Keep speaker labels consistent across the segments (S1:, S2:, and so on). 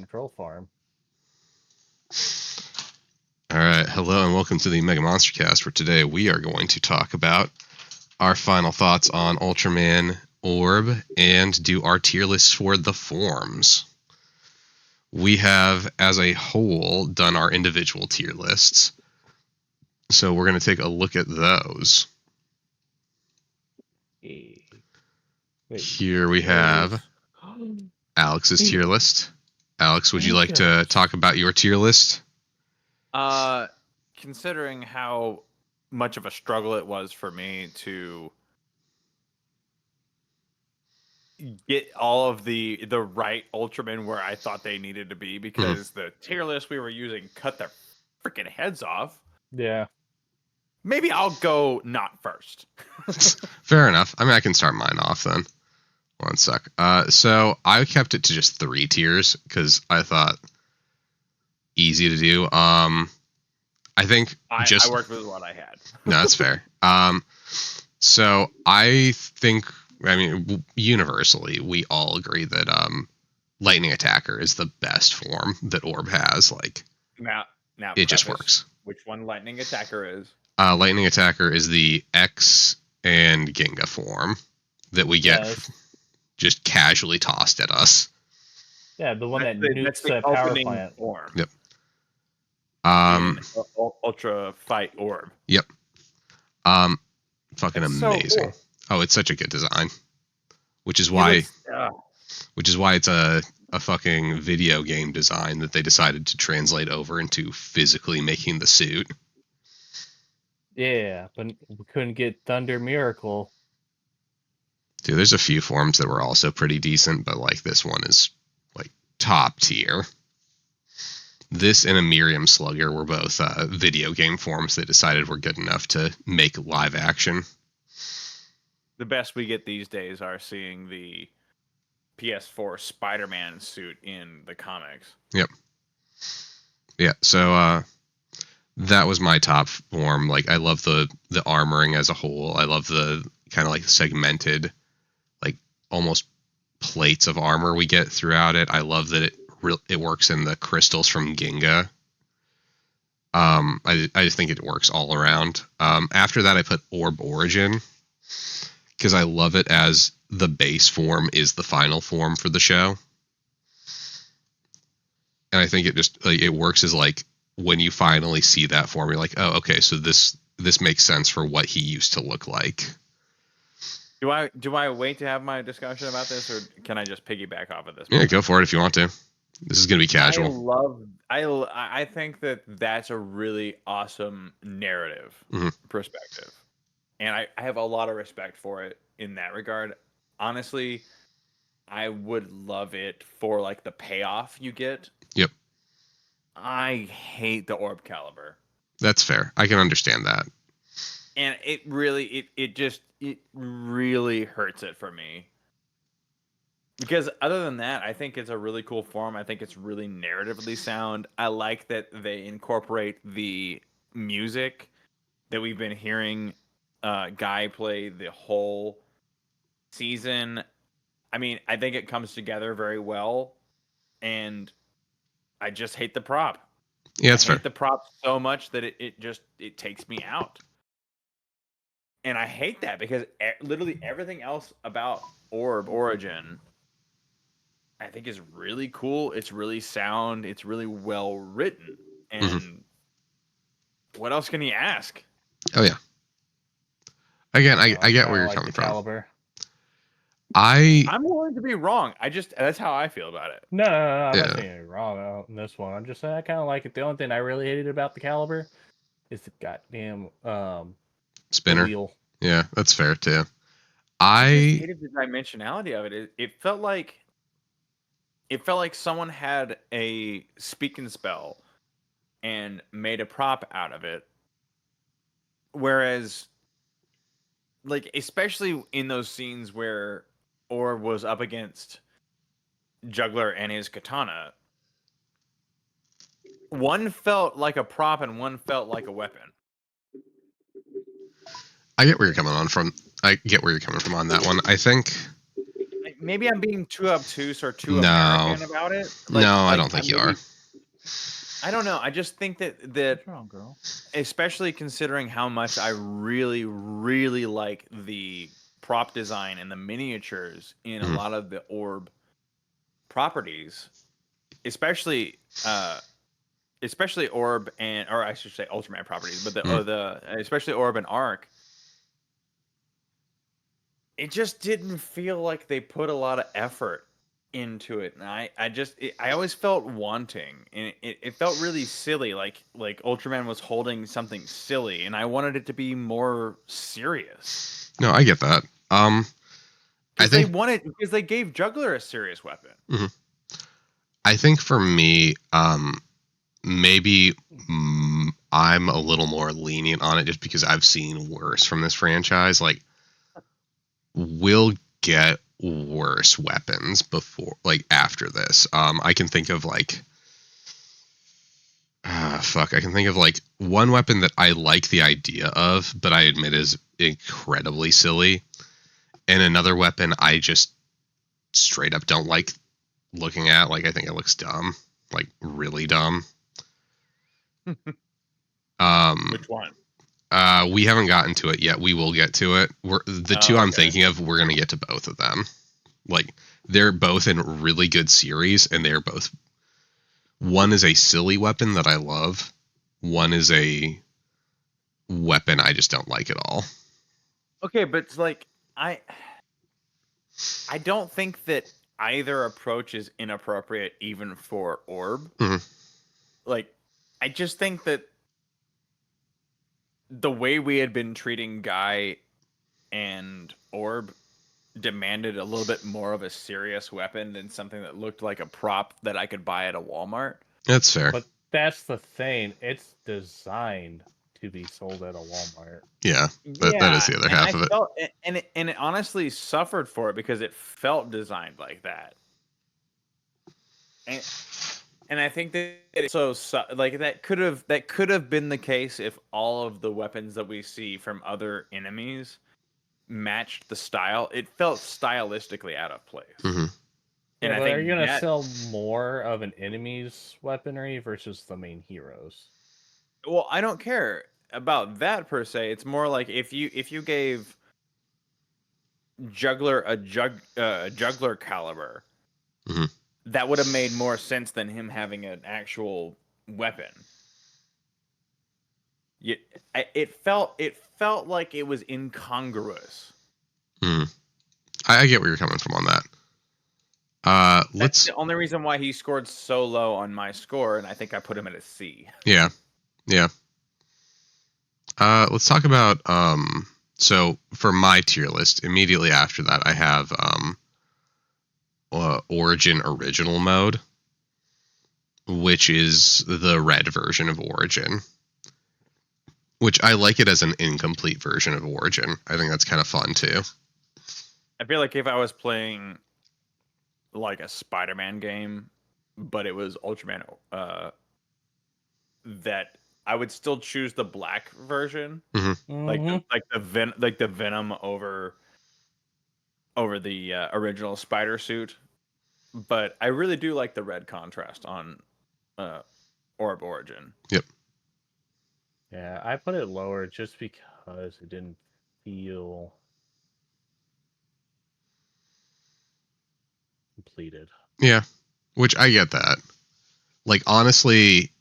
S1: control farm.
S2: All right, hello and welcome to the MegaMonsterCast, where today we are going to talk about our final thoughts on Ultraman Orb and do our tier lists for the forms. We have, as a whole, done our individual tier lists, so we're going to take a look at those. Here we have Alex's tier list. Alex, would you like to talk about your tier list?
S3: Considering how much of a struggle it was for me to get all of the right Ultraman where I thought they needed to be, because the tier list we were using cut their freaking heads off.
S1: Yeah.
S3: Maybe I'll go not first.
S2: Fair enough. I mean, I can start mine off then. One sec. So I kept it to just 3 tiers because I thought easy to do. I think
S3: I worked with what I had.
S2: No, that's fair. So I think, I mean, universally, we all agree that Lightning Attacker is the best form that Orb has. Like,
S3: now
S2: it just works.
S3: Which one Lightning Attacker is?
S2: Lightning Attacker is the X and Ginga form that we get just casually tossed at us.
S1: Yeah, the one that nukes the power plant.
S3: Form.
S2: Yep.
S3: Ultra Fight Orb.
S2: Yep. Fucking amazing. So cool. Oh, it's such a good design. Which is why it's a fucking video game design that they decided to translate over into physically making the suit.
S1: Yeah, but we couldn't get Thunder Miracle.
S2: Dude, there's a few forms that were also pretty decent, but like this one is like top tier. This and a Miriam Slugger were both video game forms they decided were good enough to make live action.
S3: The best we get these days are seeing the PS4 Spider-Man suit in the comics.
S2: Yep. Yeah, so that was my top form. Like, I love the armoring as a whole. I love the kind of like segmented, like almost plates of armor we get throughout it. I love that it works in the crystals from Ginga. I just think it works all around. After that, I put Orb Origin because I love it as the base form is the final form for the show, and I think it just it works as like when you finally see that form, you're like, oh, okay, so this makes sense for what he used to look like.
S3: Do I wait to have my discussion about this, or can I just piggyback off of this?
S2: Yeah, go for it if you want to. This is going to be casual.
S3: I think that that's a really awesome narrative perspective. And I have a lot of respect for it in that regard. Honestly, I would love it for like the payoff you get.
S2: Yep.
S3: I hate the Orb Caliber.
S2: That's fair. I can understand that.
S3: And it really really hurts it for me. Because other than that, I think it's a really cool form. I think it's really narratively sound. I like that they incorporate the music that we've been hearing Guy play the whole season. I mean, I think it comes together very well. And I just hate the prop.
S2: Yeah, that's fair.
S3: I hate the prop so much that it takes me out. And I hate that because literally everything else about Orb Origin I think is really cool. It's really sound. It's really well written. And what else can you ask?
S2: Oh yeah. Again, I get where you're coming from.
S1: Caliber.
S3: I'm willing to be wrong. That's how I feel about it.
S1: No, I'm not saying you're wrong on this one. I'm just saying I kind of like it. The only thing I really hated about the Caliber is the goddamn
S2: spinner.
S1: Wheel.
S2: Yeah, that's fair too.
S3: I hated the dimensionality of it. It felt like someone had a speak and spell and made a prop out of it. Whereas, like, especially in those scenes where Orb was up against Juggler and his katana, one felt like a prop and one felt like a weapon.
S2: I get where you're coming from on that one. I think
S3: maybe I'm being too obtuse or too
S2: No.
S3: American about it.
S2: No, I don't think you are.
S3: I don't know. I just think that
S1: What's wrong, girl?
S3: especially considering how much I really, really like the prop design and the miniatures in a
S2: Mhm.
S3: lot of the orb properties, especially orb or I should say Ultraman properties, but the especially orb and arc. It just didn't feel like they put a lot of effort into it, and I always felt wanting, and it felt really silly, like Ultraman was holding something silly, and I wanted it to be more serious.
S2: No, I get that. I think
S3: Because they gave Juggler a serious weapon.
S2: I think for me, maybe I'm a little more lenient on it just because I've seen worse from this franchise. Like, we'll get worse weapons before, like, after this. I can think of like, I can think of like one weapon that I like the idea of, but I admit is incredibly silly, and another weapon I just straight up don't like looking at. Like, I think it looks dumb, like really dumb.
S3: Which one?
S2: We haven't gotten to it yet. We will get to it. The two I'm thinking of, we're gonna get to both of them. Like, they're both in really good series, and they're both. One is a silly weapon that I love. One is a weapon I just don't like at all.
S3: Okay, but it's like I don't think that either approach is inappropriate, even for Orb.
S2: Mhm.
S3: Like, I just think that the way we had been treating Guy and Orb demanded a little bit more of a serious weapon than something that looked like a prop that I could buy at a Walmart.
S2: That's fair.
S1: But that's the thing. It's designed to be sold at a Walmart.
S2: Yeah, that is the other half of it.
S3: And it honestly suffered for it because it felt designed like that. And I think that it's like that could have been the case if all of the weapons that we see from other enemies matched the style. It felt stylistically out of place.
S2: Mm-hmm.
S3: And
S1: Yeah,
S3: I think
S1: are you gonna sell more of an enemy's weaponry versus the main heroes?
S3: Well, I don't care about that per se. It's more like if you gave Juggler a juggler caliber,
S2: Mm-hmm.
S3: that would have made more sense than him having an actual weapon. It felt like it was incongruous.
S2: I get where you're coming from on that.
S3: That's the only reason why he scored so low on my score, and I think I put him at a C.
S2: Yeah. Let's talk about so for my tier list, immediately after that I have Origin Original Mode, which is the red version of Origin. Which I like it as an incomplete version of Origin. I think that's kind of fun too.
S3: I feel like if I was playing like a Spider-Man game, but it was Ultraman, that I would still choose the black version, like the Venom over the original Spider suit. But I really do like the red contrast on Orb Origin.
S2: Yep.
S1: Yeah, I put it lower just because it didn't feel completed.
S2: Yeah, which I get that. Like, honestly,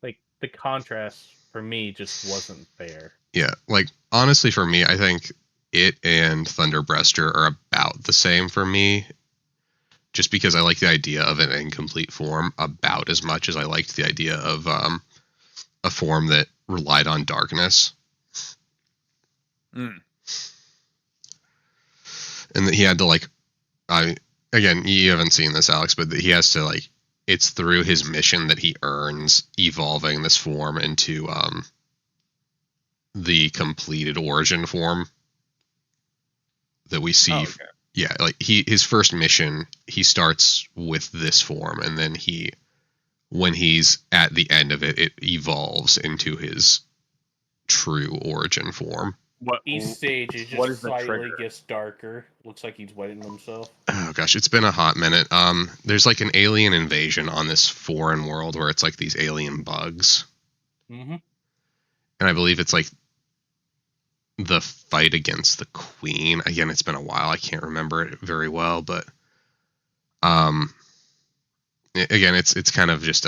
S1: like the contrast for me just wasn't there.
S2: Yeah, like, honestly for me, I think it and Thunderbreaster are about the same for me. Just because I like the idea of an incomplete form about as much as I liked the idea of a form that relied on darkness. And that he had to, like, again, you haven't seen this, Alex, but he has to, like, it's through his mission that he earns evolving this form into the completed Origin form that we see. Yeah, like his first mission, he starts with this form, and then when he's at the end of it, it evolves into his true Origin form.
S1: Each stage is
S3: what
S1: just
S3: is the
S1: slightly
S3: trigger?
S1: gets darker. Looks like he's wetting himself.
S2: Oh gosh, it's been a hot minute. There's like an alien invasion on this foreign world where it's like these alien bugs,
S1: Mm-hmm.
S2: and I believe it's like the fight against the queen. Again, it's been a while. I can't remember it very well, but again, it's kind of just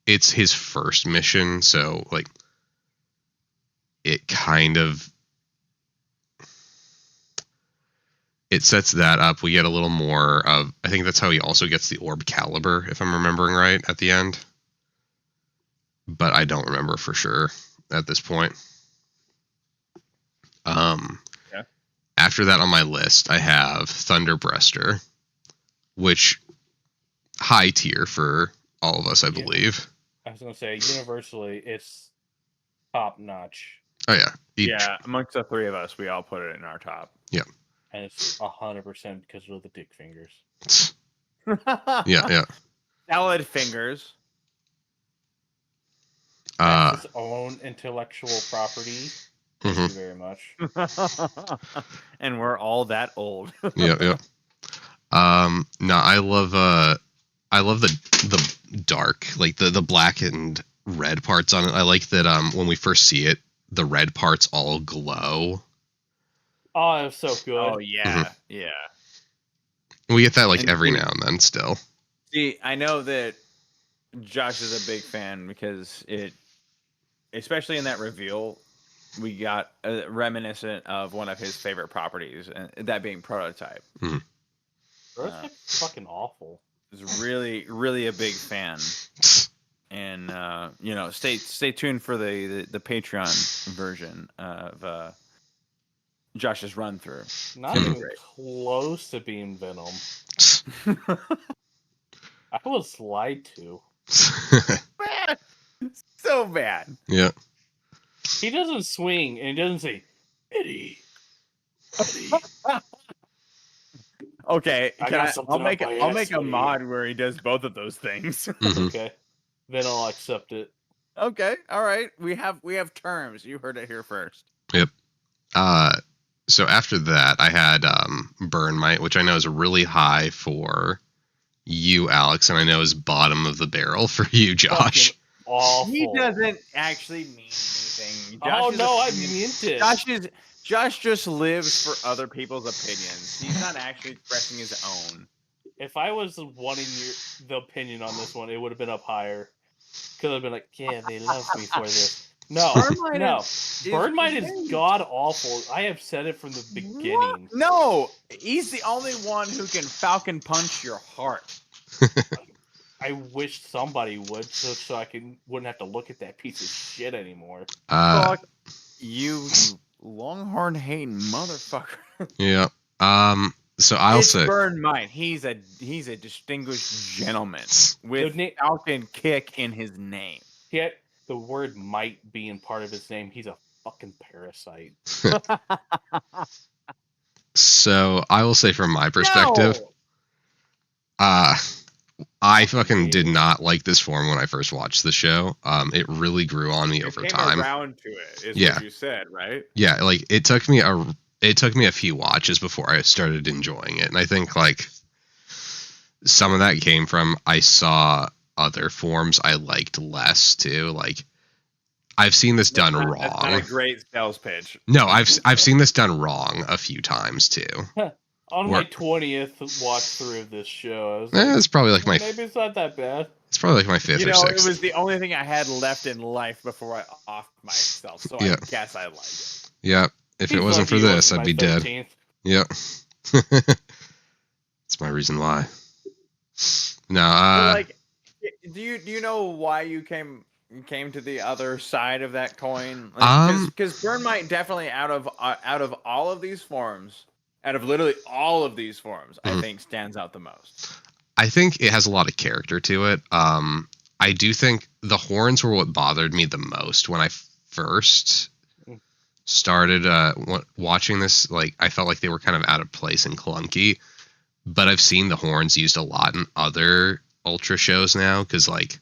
S2: it's his first mission, so like it kind of it sets that up. We get a little more of, I think that's how he also gets the orb caliber, if I'm remembering right, at the end. But I don't remember for sure at this point.
S3: Yeah.
S2: After that on my list, I have Thunderbreaster, which high tier for all of us, I believe.
S1: I was gonna say universally, it's top notch,
S2: Oh yeah.
S3: Yeah, amongst the three of us, we all put it in our top.
S2: Yeah.
S1: and it's 100% because of the dick fingers.
S2: Yeah.
S3: Salad fingers.
S1: That's its own intellectual property. Thank you very much.
S3: And we're all that old.
S2: Yeah. No, I love the dark, like the black and red parts on it. I like that when we first see it, the red parts all glow.
S1: Oh, it was so good.
S3: Oh yeah, yeah.
S2: We get that like
S3: And
S2: every
S3: see-
S2: now and then still.
S3: See, I know that Josh is a big fan because especially in that reveal, we got reminiscent of one of his favorite properties, and that being Prototype.
S1: Prototype's fucking awful.
S3: Is really, really a big fan, and stay tuned for the Patreon version of Josh's run through.
S1: Not even close to being Venom. I was lied to.
S3: Bad. So bad.
S2: Yeah.
S1: He doesn't swing and he doesn't say Eddie.
S3: Okay,
S1: I'll
S3: make a mod where he does both of those things.
S1: Okay, then I'll accept it.
S3: Okay, all right. We have terms. You heard it here first.
S2: Yep. So after that, I had Burn Mite, which I know is really high for you, Alex, and I know is bottom of the barrel for you, Josh.
S1: Awful.
S3: He doesn't actually mean anything.
S1: I meant it.
S3: Josh just lives for other people's opinions. He's not actually expressing his own.
S1: If I was wanting the opinion on this one, it would have been up higher. Because I've been like, yeah, they love me for this. No, Burn Mite is god awful. I have said it from the beginning.
S3: What? No, he's the only one who can Falcon Punch your heart.
S1: I wish somebody would, so I wouldn't have to look at that piece of shit anymore.
S3: Fuck you Longhorn hating motherfucker.
S2: Yeah. So I'll say
S3: Burn Mite. He's a distinguished gentleman with Falcon Kick in his name.
S1: Yet the word "might" being part of his name, he's a fucking parasite.
S2: So I will say from my perspective, I fucking did not like this form when I first watched the show. It really grew on me over time.
S3: Around to it, is what you said, right?
S2: Yeah, like it took me a few watches before I started enjoying it, and I think like some of that came from I saw other forms I liked less too. Like I've seen this done wrong. That's
S3: not a great sales pitch.
S2: No, I've seen this done wrong a few times too.
S1: On my 20th watch through of this show, I was like,
S2: it's probably like
S1: maybe it's not that bad.
S2: It's probably like my 5th or 6th.
S3: It was the only thing I had left in life before I offed myself, so I guess I liked it.
S2: Yeah, if it wasn't for this, I'd be 13th. Dead. Yep. That's my reason why. No,
S3: do you know why you came to the other side of that coin? Because Burn Mite definitely out of all of these forms. Out of literally all of these forms, I think stands out the most.
S2: I think it has a lot of character to it. I do think the horns were what bothered me the most when I first started watching this. Like, I felt like they were kind of out of place and clunky. But I've seen the horns used a lot in other Ultra shows now because, like,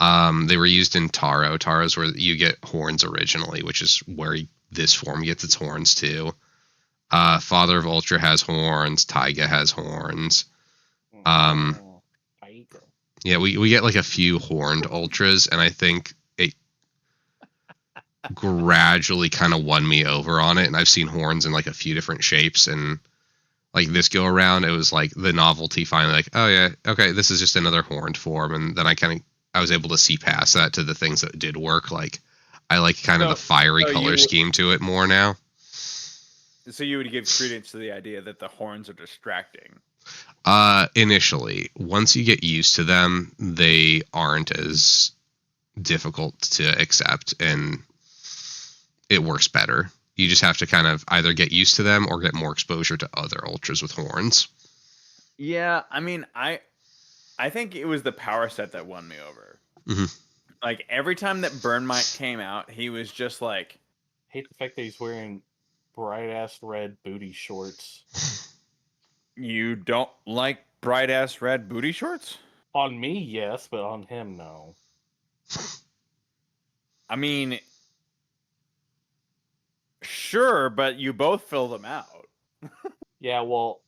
S2: They were used in Taro. Taro's where you get horns originally, which is where this form gets its horns too. Father of Ultra has horns. Taiga has horns.
S1: Taiga.
S2: Yeah, we get like a few horned Ultras, and I think it gradually kind of won me over on it. And I've seen horns in like a few different shapes, and like this go around, it was like the novelty finally, like, oh yeah, okay, this is just another horned form, and then I was able to see past that to the things that did work. Like, I like kind of the fiery color scheme to it more now.
S3: So you would give credence to the idea that the horns are distracting.
S2: Initially, once you get used to them, they aren't as difficult to accept, and it works better. You just have to kind of either get used to them or get more exposure to other Ultras with horns.
S3: Yeah, I mean, I think it was the power set that won me over.
S2: Mm-hmm.
S3: Like, every time that Burnmite came out, he was just like...
S1: I hate the fact that he's wearing bright-ass red booty shorts.
S3: You don't like bright-ass red booty shorts?
S1: On me, yes, but on him, no.
S3: I mean... Sure, but you both fill them out.
S1: Yeah, well,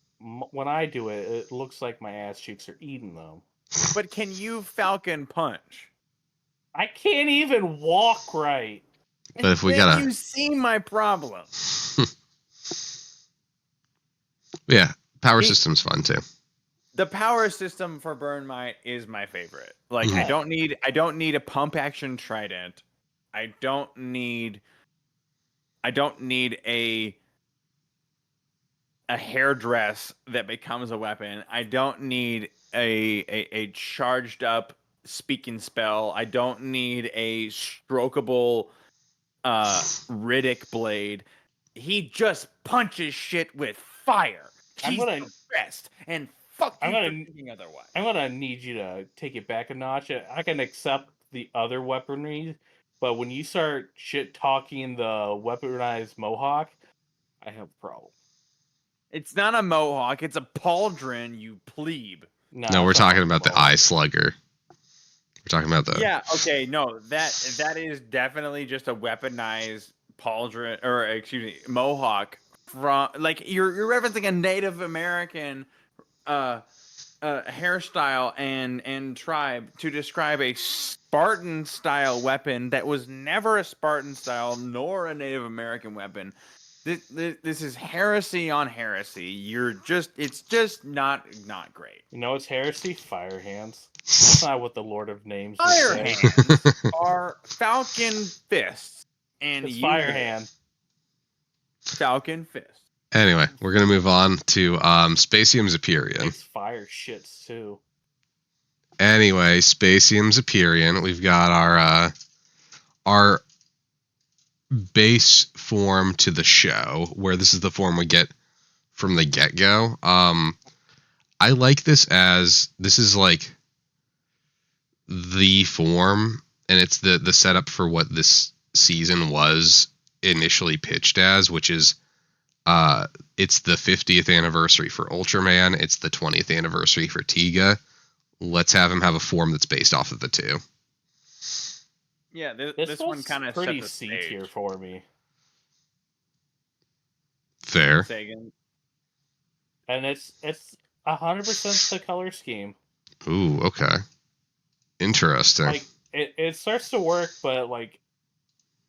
S1: when I do it, it looks like my ass cheeks are eating them.
S3: But can you Falcon punch?
S1: I can't even walk right.
S2: But if we gotta...
S3: You see my problem.
S2: Yeah, power system's fun too.
S3: The power system for Burnmite is my favorite. Like, I don't need a pump action trident. I don't need a hairdress that becomes a weapon. I don't need a charged up speaking spell. I don't need a strokeable Riddick blade. He just punches shit with fire. He's the best, and fuck you for thinking otherwise.
S1: I'm gonna need you to take it back a notch. I can accept the other weaponry, but when you start shit talking the weaponized Mohawk, I have a problem.
S3: It's not a Mohawk, it's a pauldron, you plebe.
S2: No, we're talking about the eye slugger. We're talking about the...
S3: Yeah, okay, no, that is definitely just a weaponized pauldron, or excuse me, Mohawk. From, like, you're referencing a Native American hairstyle and tribe to describe a Spartan style weapon that was never a Spartan style nor a Native American weapon. This is heresy on heresy. It's just not great.
S1: You know, it's heresy. Fire hands. That's not what the Lord of Names.
S3: Fire hands are Falcon fists, and
S1: it's fire hand.
S3: Falcon fist.
S2: Anyway, we're gonna move on to Spacium Zaperion.
S1: It's fire shits too.
S2: Anyway, Spacium Zaperion. We've got our base form to the show, where this is the form we get from the get-go. I like this is like the form, and it's the setup for what this season was initially pitched as, which is it's the 50th anniversary for Ultraman, it's the 20th anniversary for Tiga. Let's have him have a form that's based off of the two.
S3: Yeah, this one kind of
S1: pretty
S3: set the
S1: C tier for me.
S2: Fair.
S1: And it's 100% the color scheme.
S2: Ooh, okay. Interesting.
S1: Like it starts to work, but like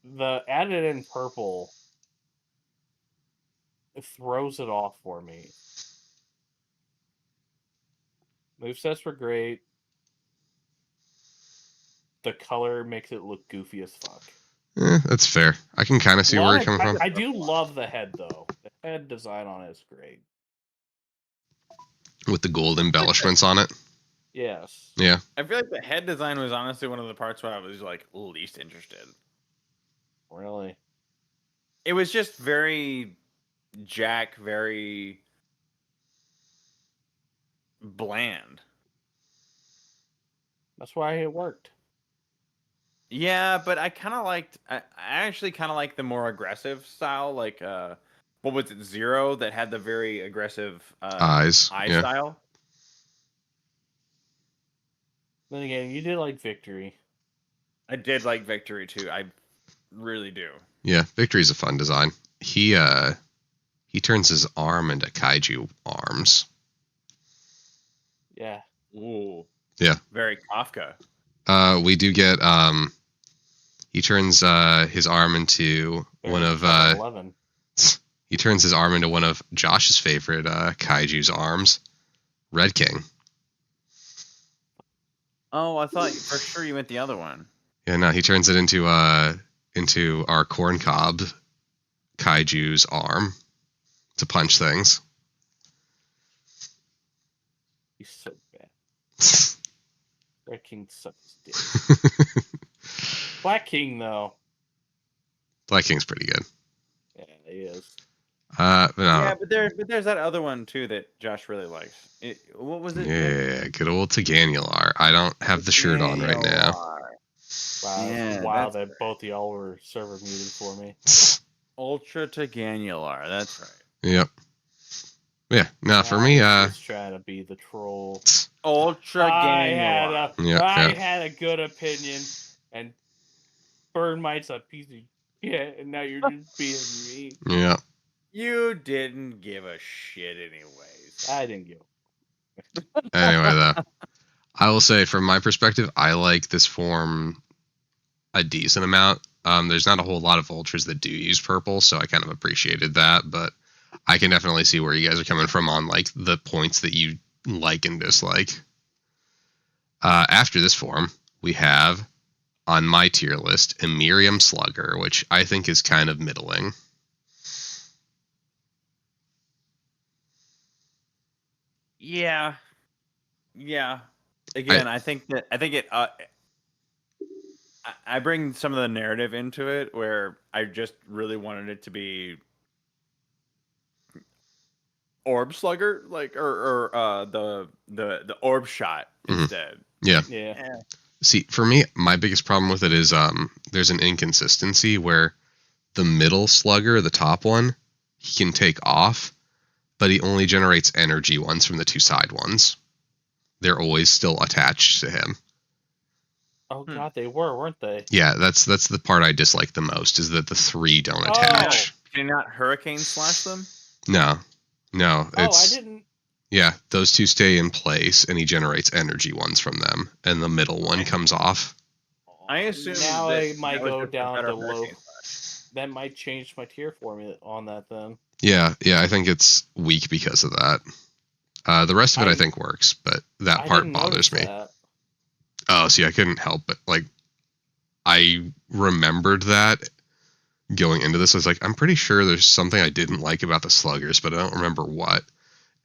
S1: the added in purple, it throws it off for me. Movesets were great. The color makes it look goofy as fuck.
S2: That's fair. I can kind of see where you're coming from.
S1: I do love the head, though. The head design on it is great.
S2: With the gold embellishments on it?
S1: Yes.
S2: Yeah.
S3: I feel like the head design was honestly one of the parts where I was like least interested.
S1: Really?
S3: It was just very Jack, very bland.
S1: That's why it worked.
S3: Yeah, but I actually kind of liked the more aggressive style, like what was it, Zero, that had the very aggressive eye style.
S1: Then again, you did like Victory.
S3: I did like Victory too. I really do.
S2: Yeah, Victory's a fun design. He turns his arm into kaiju arms.
S1: Yeah.
S3: Ooh.
S2: Yeah.
S3: Very Kafka.
S2: We do get he turns his arm into one of
S1: 11.
S2: he turns his arm into one of Josh's favorite kaiju's arms, Red King.
S3: Oh, I thought for sure you meant the other one.
S2: Yeah, no, he turns it into our corn cob kaiju's arm to punch things.
S1: He's so bad. Red King sucks dick. Black King, though.
S2: Black King's pretty good.
S1: Yeah, he is.
S2: No.
S3: Yeah, but there's that other one too that Josh really likes. What was it?
S2: Yeah, good old Taganular. I don't have the shirt on right now.
S1: Wow,
S3: Yeah,
S1: wow, that both y'all were server muted for me.
S3: Ultra Taganular, that's right.
S2: Yep. Yeah, no, for me,
S1: just trying to be the troll.
S3: Ultra Ganular.
S1: I had a good opinion, and Burnmite's a piece of shit, and now you're just being me.
S2: Yeah.
S3: You didn't give a shit anyways.
S1: I didn't give
S2: Anyway, though, I will say from my perspective, I like this form a decent amount. There's not a whole lot of ultras that do use purple, so I kind of appreciated that, but I can definitely see where you guys are coming from on like the points that you like and dislike. After this form, we have on my tier list Emirium Slugger, which I think is kind of middling.
S3: Yeah. Again, I think it. I bring some of the narrative into it where I just really wanted it to be Orb Slugger, like or the Orb Shot instead.
S2: Yeah. See, for me, my biggest problem with it is there's an inconsistency where the middle Slugger, the top one, he can take off, but he only generates energy ones from the two side ones. They're always still attached to him.
S1: Oh god, they weren't they?
S2: Yeah, that's the part I dislike the most, is that the three don't attach.
S3: Can you not Hurricane Slash them?
S2: No.
S1: I didn't.
S2: Yeah, those two stay in place, and he generates energy ones from them, and the middle one comes off.
S3: I assume
S1: now I might go down to low. That might change my tier formula on that then.
S2: Yeah, I think it's weak because of that. The rest of it I think works, but that part bothers me. Oh, see, I couldn't help it. Like, I remembered that going into this. I was like, I'm pretty sure there's something I didn't like about the Sluggers, but I don't remember what.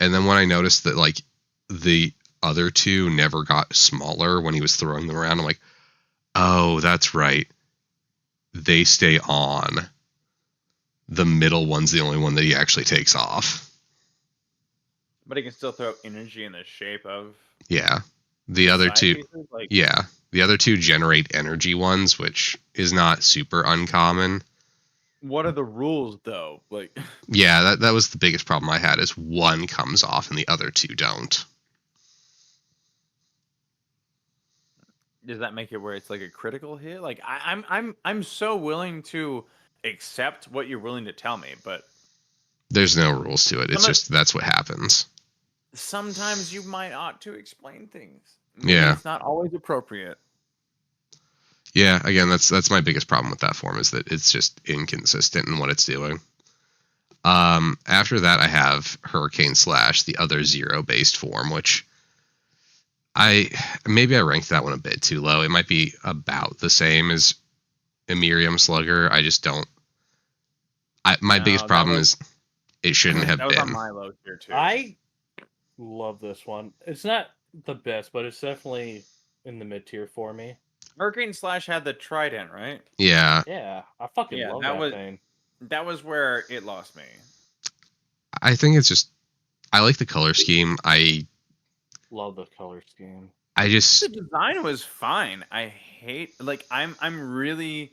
S2: And then when I noticed that, like, the other two never got smaller when he was throwing them around, I'm like, oh, that's right. They stay on. The middle one's the only one that he actually takes off.
S3: But he can still throw energy in the shape of...
S2: Yeah. The other two...
S3: pieces, like...
S2: Yeah. The other two generate energy ones, which is not super uncommon.
S3: What are the rules, though? Like,
S2: yeah, that was the biggest problem I had, is one comes off and the other two don't.
S3: Does that make it where it's like a critical hit? Like, I'm so willing to accept what you're willing to tell me, but
S2: there's no rules to it. It's just that's what happens.
S3: Sometimes you might ought to explain things.
S2: Yeah,
S3: it's not always appropriate.
S2: Yeah, again, that's my biggest problem with that form, is that it's just inconsistent in what it's doing. After that, I have Hurricane Slash, the other zero-based form, which I ranked that one a bit too low. It might be about the same as Emirium Slugger. I just don't. My biggest problem is it shouldn't have been.
S3: That was on my low tier too.
S1: I love this one. It's not the best, but it's definitely in the mid tier for me.
S3: Hurricane Slash had the trident, right?
S2: Yeah.
S1: Yeah, I fucking love that thing.
S3: That was where it lost me.
S2: I think it's just, I like the color scheme. I
S1: love the color scheme.
S2: The
S3: design was fine. I hate, like, I'm really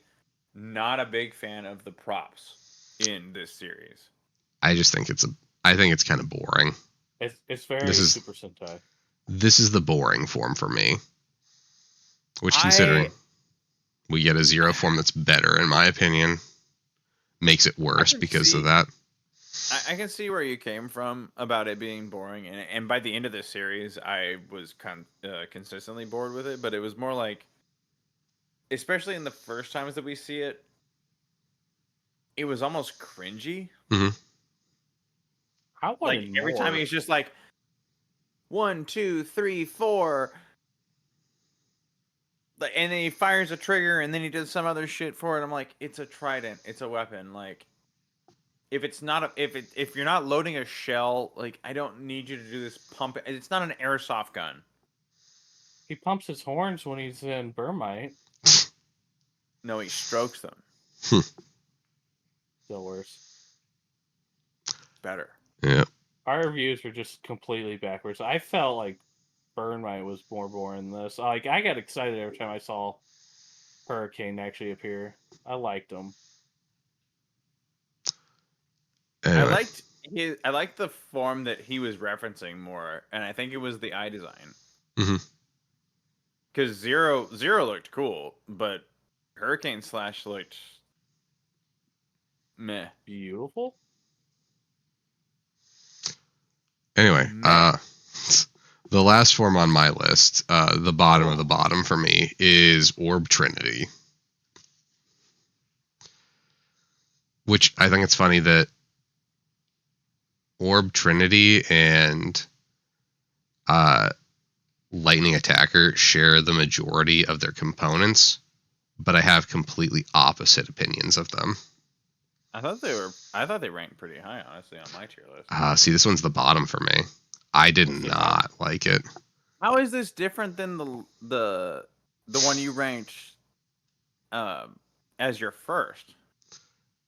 S3: not a big fan of the props in this series.
S2: I just think it's kind of boring.
S1: It's very Super Sentai.
S2: This is the boring form for me. Which, considering we get a Zero form that's better, in my opinion. Makes it worse because of that.
S3: I can see where you came from about it being boring, and by the end of this series, I was consistently bored with it. But it was more like, especially in the first times that we see it, it was almost cringy.
S2: Mm-hmm.
S1: I wanted
S3: like every time
S1: more.
S3: he's just like 1, 2, 3, 4, and then he fires a trigger, and then he does some other shit for it. I'm like, it's a trident, it's a weapon. Like, if it's not if you're not loading a shell, like, I don't need you to do this pump. It's not an airsoft gun.
S1: He pumps his horns when he's in Burmite.
S3: No, he strokes them.
S1: Still worse.
S3: Better.
S2: Yeah.
S1: Our reviews are just completely backwards. I felt like Burmite was more boring than this. Like, I got excited every time I saw Hurricane actually appear. I liked him.
S2: Anyway.
S3: I liked the form that he was referencing more, and I think it was the eye design.
S2: Mm-hmm.
S3: Because Zero looked cool, but Hurricane Slash looked meh.
S1: Beautiful.
S2: Anyway, the last form on my list, the bottom of the bottom for me, is Orb Trinity. Which I think it's funny that Orb Trinity and Lightning Attacker share the majority of their components, but I have completely opposite opinions of them.
S3: I thought they ranked pretty high, honestly, on my tier list.
S2: See, this one's the bottom for me. I did not like it.
S3: How is this different than the one you ranked as your first?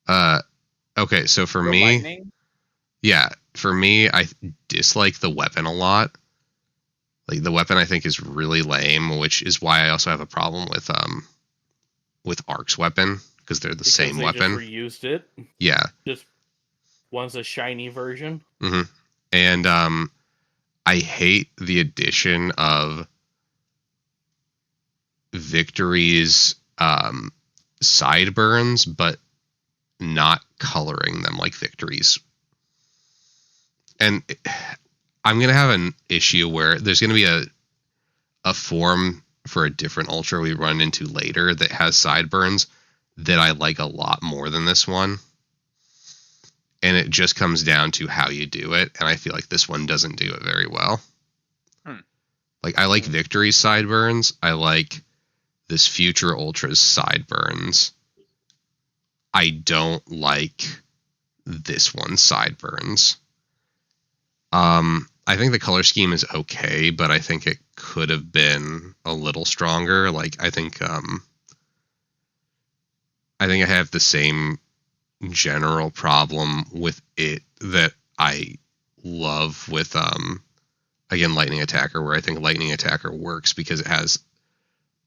S2: Okay, so for me,
S3: Lightning?
S2: Yeah, for me, I dislike the weapon a lot. Like, the weapon I think is really lame, which is why I also have a problem with Ark's weapon, because they're the same weapon.
S1: Just reused it.
S2: Yeah.
S1: Just one's a shiny version.
S2: Mm-hmm. And I hate the addition of Victory's sideburns, but not coloring them like Victory's. And I'm going to have an issue where there's going to be a form for a different Ultra we run into later that has sideburns that I like a lot more than this one. And it just comes down to how you do it. And I feel like this one doesn't do it very well. Like, I like Victory's sideburns. I like this future Ultra's sideburns. I don't like this one's sideburns. I think the color scheme is okay, but I think it could have been a little stronger. Like, I think I have the same general problem with it that I love with again, Lightning Attacker, where I think Lightning Attacker works because it has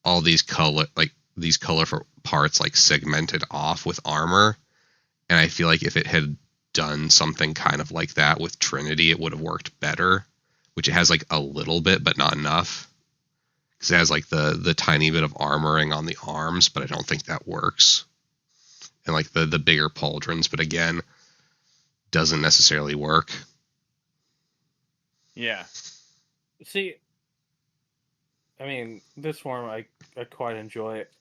S2: all these colorful parts like segmented off with armor, and I feel like if it had done something kind of like that with Trinity, it would have worked better, which it has like a little bit but not enough, because it has like the tiny bit of armoring on the arms, but I don't think that works, and like the bigger pauldrons, but again, doesn't necessarily work.
S3: Yeah.
S1: See, I mean, this form I quite enjoy it.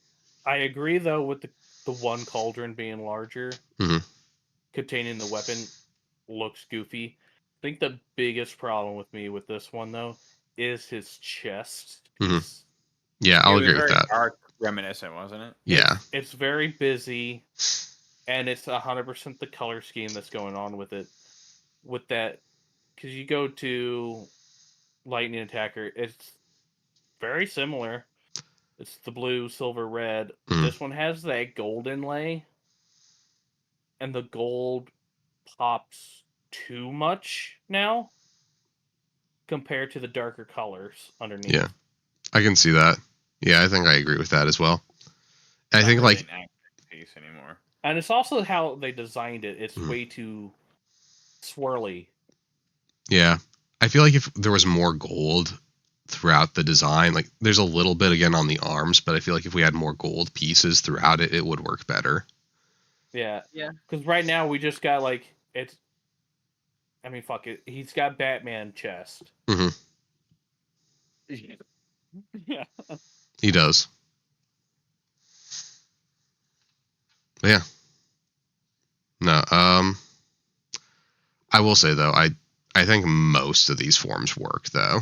S1: I agree though with the one cauldron being larger.
S2: Mm-hmm.
S1: Containing the weapon looks goofy. I think the biggest problem with me with this one though is his chest.
S2: Mm-hmm. Yeah, I'll agree with that.
S3: Dark, reminiscent, wasn't it?
S2: Yeah,
S1: it's very busy, and it's 100% the color scheme that's going on with it. With that, because you go to Lightning Attacker, it's very similar. It's the blue, silver, red.
S2: Mm-hmm.
S1: This one has that gold inlay, and the gold pops too much now compared to the darker colors underneath.
S2: Yeah, I can see that. Yeah, I think I agree with that as well. I think
S3: really
S2: like
S3: an accurate piece anymore.
S1: And it's also how they designed it. It's way too swirly.
S2: Yeah, I feel like if there was more gold throughout the design. Like there's a little bit again on the arms, but I feel like if we had more gold pieces throughout it, it would work better.
S1: Yeah.
S3: Yeah.
S1: Because right now we just got like it's. I mean, fuck it. He's got Batman chest.
S2: Mm-hmm.
S1: Yeah.
S2: He does. But yeah. No. I will say though, I think most of these forms work though.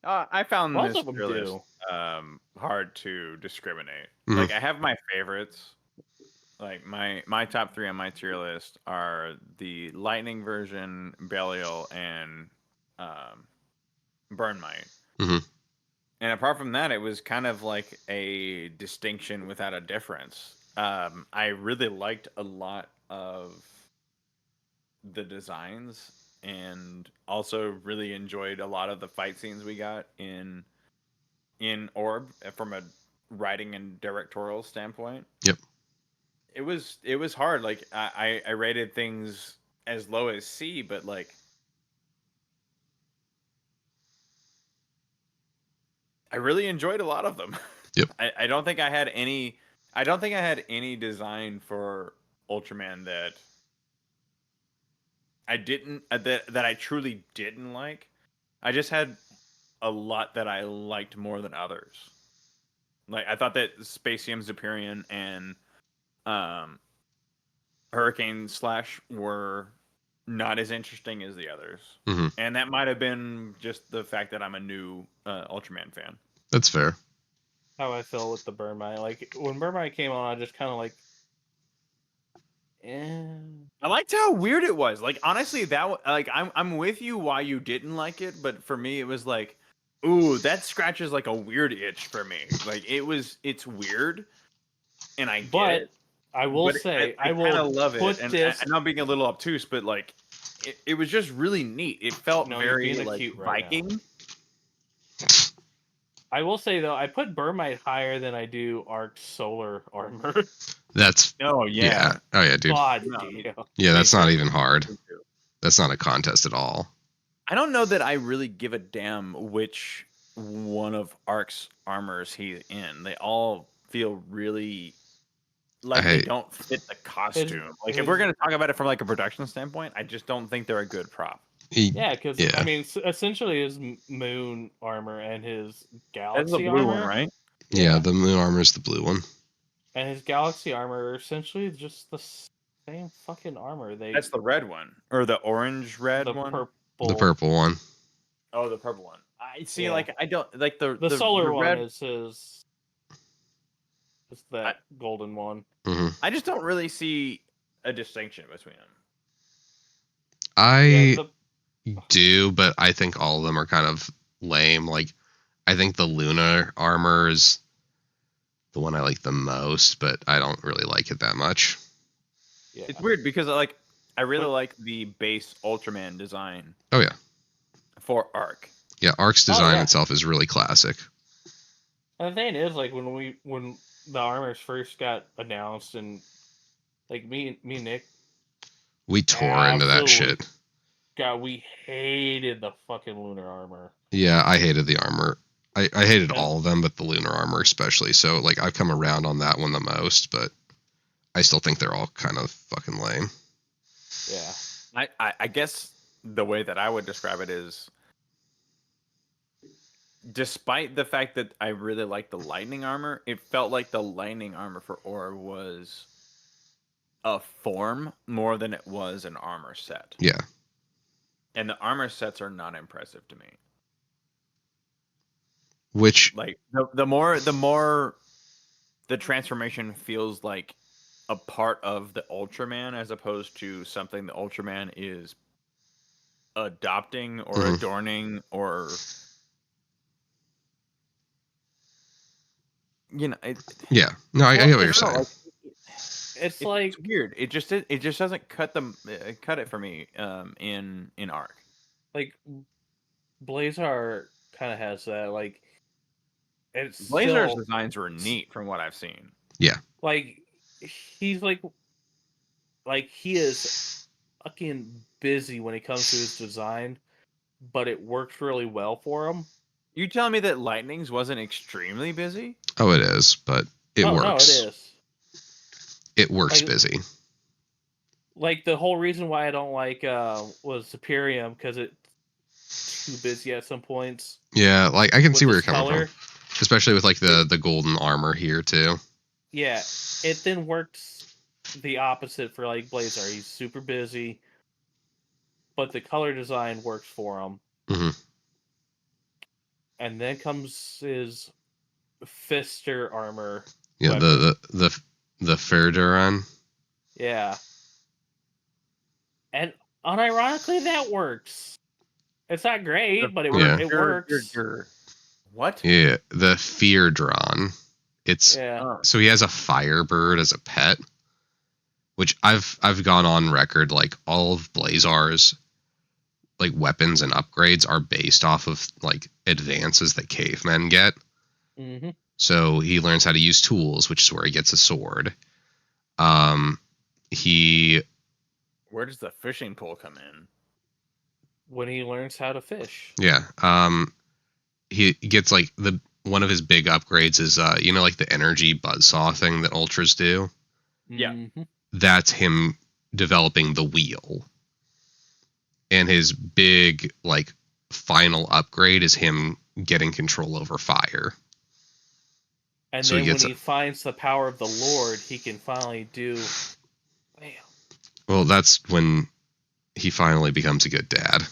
S3: I found
S1: Most
S3: this
S1: of them
S3: tier list,
S1: do.
S3: hard to discriminate.
S2: Mhm.
S3: Like I have my favorites. Like my top 3 on my tier list are the Lightning version, Belial, and Burn Might.
S2: Mhm.
S3: And apart from that, it was kind of like a distinction without a difference. I really liked a lot of the designs, and also really enjoyed a lot of the fight scenes we got in Orb from a writing and directorial standpoint.
S2: Yep.
S3: It was hard. Like I rated things as low as C, but like I really enjoyed a lot of them.
S2: Yep.
S3: I don't think I had any. I don't think I had any design for Ultraman that I didn't that I truly didn't like. I just had a lot that I liked more than others. Like I thought that Spacium Superion and Hurricane Slash were not as interesting as the others.
S2: Mhm.
S3: And that might have been just the fact that I'm a new Ultraman fan.
S2: That's fair.
S1: How I feel with the Burn Might. Like when Burn Might came on, I just kind of like.
S3: I liked how weird it was. Like honestly, like I'm with you why you didn't like it, but for me it was like, ooh, that scratches like a weird itch for me. Like it's weird, and I get it.
S1: I will
S3: But
S1: say
S3: I
S1: I
S3: kind of
S1: will
S3: love it,
S1: put
S3: and
S1: this.
S3: I know I'm being a little obtuse, but like it was just really neat. It felt
S1: No, you're
S3: very
S1: being
S3: like
S1: cute right now.
S3: Viking.
S1: I will say though, I put Burn Might higher than I do Arc's solar armor.
S2: That's
S3: Oh
S2: yeah. Oh yeah, dude.
S1: God
S3: No.
S1: damn.
S2: Yeah, that's
S3: Me
S2: not
S3: too.
S2: even hard.
S3: Me too.
S2: That's not a contest at all.
S3: I don't know that I really give a damn which one of Ark's armors he's in. They all feel really like they don't fit the costume. Like if we're gonna talk about it from like a production standpoint, I just don't think they're a good prop.
S1: Yeah, because
S2: Yeah.
S1: I mean, essentially his moon armor and his
S3: That's the
S1: galaxy
S3: blue
S1: armor,
S3: one, right?
S2: Yeah, the moon armor is the blue one.
S1: and his galaxy armor are essentially just the same fucking armor.
S3: That's the red one or the orange red
S1: the
S3: one.
S1: purple.
S2: The purple one.
S3: Oh, the purple one. I see.
S1: Yeah.
S3: Like I don't like the
S1: solar one
S3: red.
S1: is his. Is that golden one?
S2: Mm-hmm.
S3: I just don't really see a distinction between them.
S2: I do, but I think all of them are kind of lame. Like, I think the lunar armor is the one I like the most, but I don't really like it that much.
S1: Yeah.
S3: It's weird because I really like the base Ultraman design.
S2: Oh yeah.
S3: For Arc.
S2: Yeah, Arc's design itself is really classic.
S1: And the thing is, like when the armors first got announced, and like me and Nick,
S2: we tore into that shit.
S1: God, we hated the fucking lunar armor.
S2: Yeah, I hated the armor. I hated all of them, but the lunar armor especially. So like I've come around on that one the most, but I still think they're all kind of fucking lame.
S1: Yeah.
S3: I guess the way that I would describe it is, despite the fact that I really like the lightning armor, it felt like the lightning armor for Orb was a form more than it was an armor set.
S2: Yeah.
S3: And the armor sets are not impressive to me.
S2: Which
S3: like the more the transformation feels like a part of the Ultraman as opposed to something the Ultraman is adopting or adorning or
S2: yeah. No, I get what you're saying.
S1: It's like
S3: weird. It just doesn't cut it for me in Arc.
S1: Like Blazar kind of has that. Like
S3: Blazar's designs were neat from what I've seen.
S2: Yeah.
S1: Like he's like he is fucking busy when it comes to his design, but it works really well for him.
S3: You telling me that Lightning's wasn't extremely busy?
S2: Oh, it is, but it works.
S1: No, it is.
S2: It works busy.
S1: Like, the whole reason why I don't like was Superium, because it's too busy at some points.
S2: Yeah, like, I can see where you're coming from. Especially with, like, the golden armor here, too.
S1: Yeah, it then works the opposite for, like, Blazar. He's super busy, but the color design works for him.
S2: Mm-hmm.
S1: And then comes his Fister armor.
S2: Yeah, weapon. the Ferduran.
S1: Yeah. And unironically, that works. It's not great, but it works.
S3: What?
S2: Yeah, the Feardron. It's so he has a Firebird as a pet, which I've gone on record, like, all of Blazar's, like, weapons and upgrades are based off of, like, advances that cavemen get.
S1: Mm-hmm.
S2: So he learns how to use tools, which is where he gets a sword.
S3: Where does the fishing pole come in?
S1: When he learns how to fish.
S2: Yeah. He gets, like, one of his big upgrades is like the energy buzzsaw thing that Ultras do.
S3: Yeah.
S1: Mm-hmm.
S2: That's him developing the wheel. And his big, like, final upgrade is him getting control over fire.
S1: And so then when he finds the power of the Lord, he can finally do... Bam.
S2: Well, that's when he finally becomes a good dad.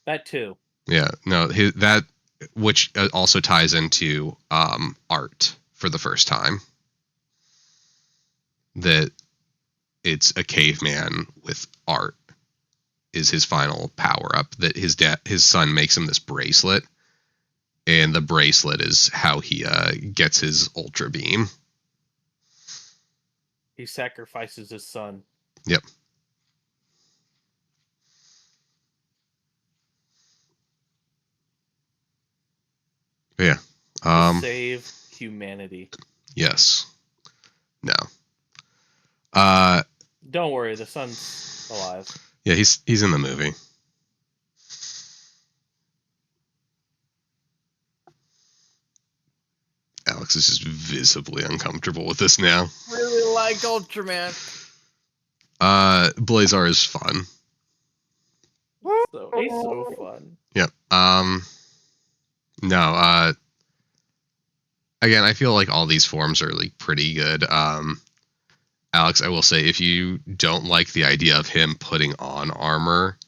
S1: That too.
S2: Yeah, no, that, which also ties into art for the first time. That it's a caveman with art is his final power up. That his son makes him this bracelet, and the bracelet is how he gets his Ultra Beam.
S1: He sacrifices his son.
S2: Yep. Yeah.
S1: To save humanity.
S2: Yes. No.
S1: Don't worry, the son's alive.
S2: Yeah, he's in the movie. Alex is just visibly uncomfortable with this now.
S3: Really like Ultraman.
S2: Blazar is fun.
S1: He's so fun.
S2: Yep. No, again, I feel like all these forms are, like, pretty good. Alex, I will say, if you don't like the idea of him putting on armor,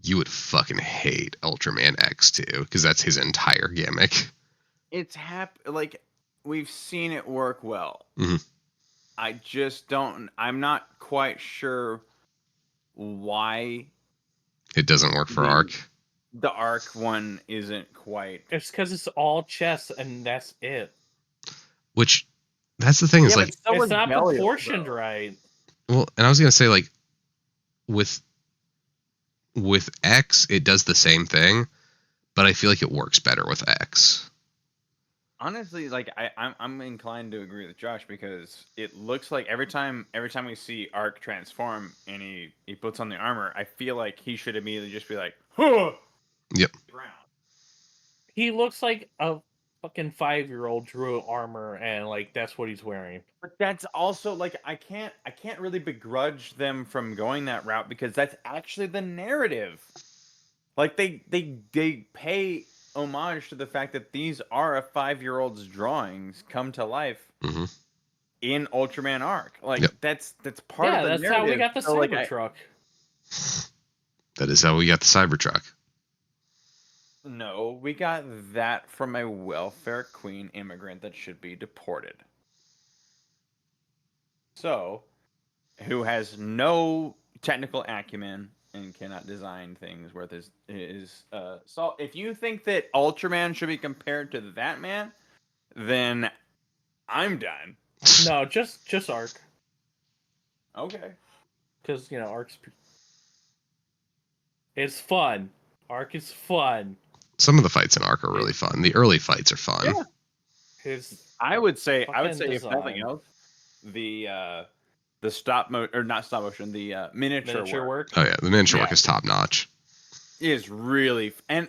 S2: you would fucking hate Ultraman X2, because that's his entire gimmick.
S3: It's like, we've seen it work well.
S2: Mm-hmm.
S3: I just don't... I'm not quite sure why...
S2: It doesn't work for Arc.
S3: The Arc one isn't quite...
S1: It's because it's all chest, and that's it.
S2: Which, that's the thing, is, like...
S1: It's not proportioned right.
S2: Well, and I was going to say, like, with X, it does the same thing, but I feel like it works better with X.
S3: Honestly, like, I'm inclined to agree with Josh, because it looks like every time we see Arc transform and he puts on the armor, I feel like he should immediately just be like, huh!
S2: Yep.
S1: He looks like a fucking 5-year-old drew armor, and, like, that's what he's wearing.
S3: But that's also, like, I can't really begrudge them from going that route, because that's actually the narrative. Like, they pay homage to the fact that these are a 5-year-old's drawings come to life in Ultraman Arc. Like, that's part of the narrative.
S1: That's how we got the Cybertruck.
S2: That is how we got the Cybertruck.
S3: No, we got that from a welfare queen immigrant that should be deported. So, who has no technical acumen and cannot design things worth his salt. If you think that Ultraman should be compared to that man, then I'm done.
S1: No, just Arc.
S3: Okay.
S1: Because, Arc's... It's fun. Arc is fun.
S2: Some of the fights in Arc are really fun. The early fights are fun.
S3: Yeah. I would say if nothing else, the the miniature work.
S2: Oh yeah, the miniature work is top notch.
S3: Is really and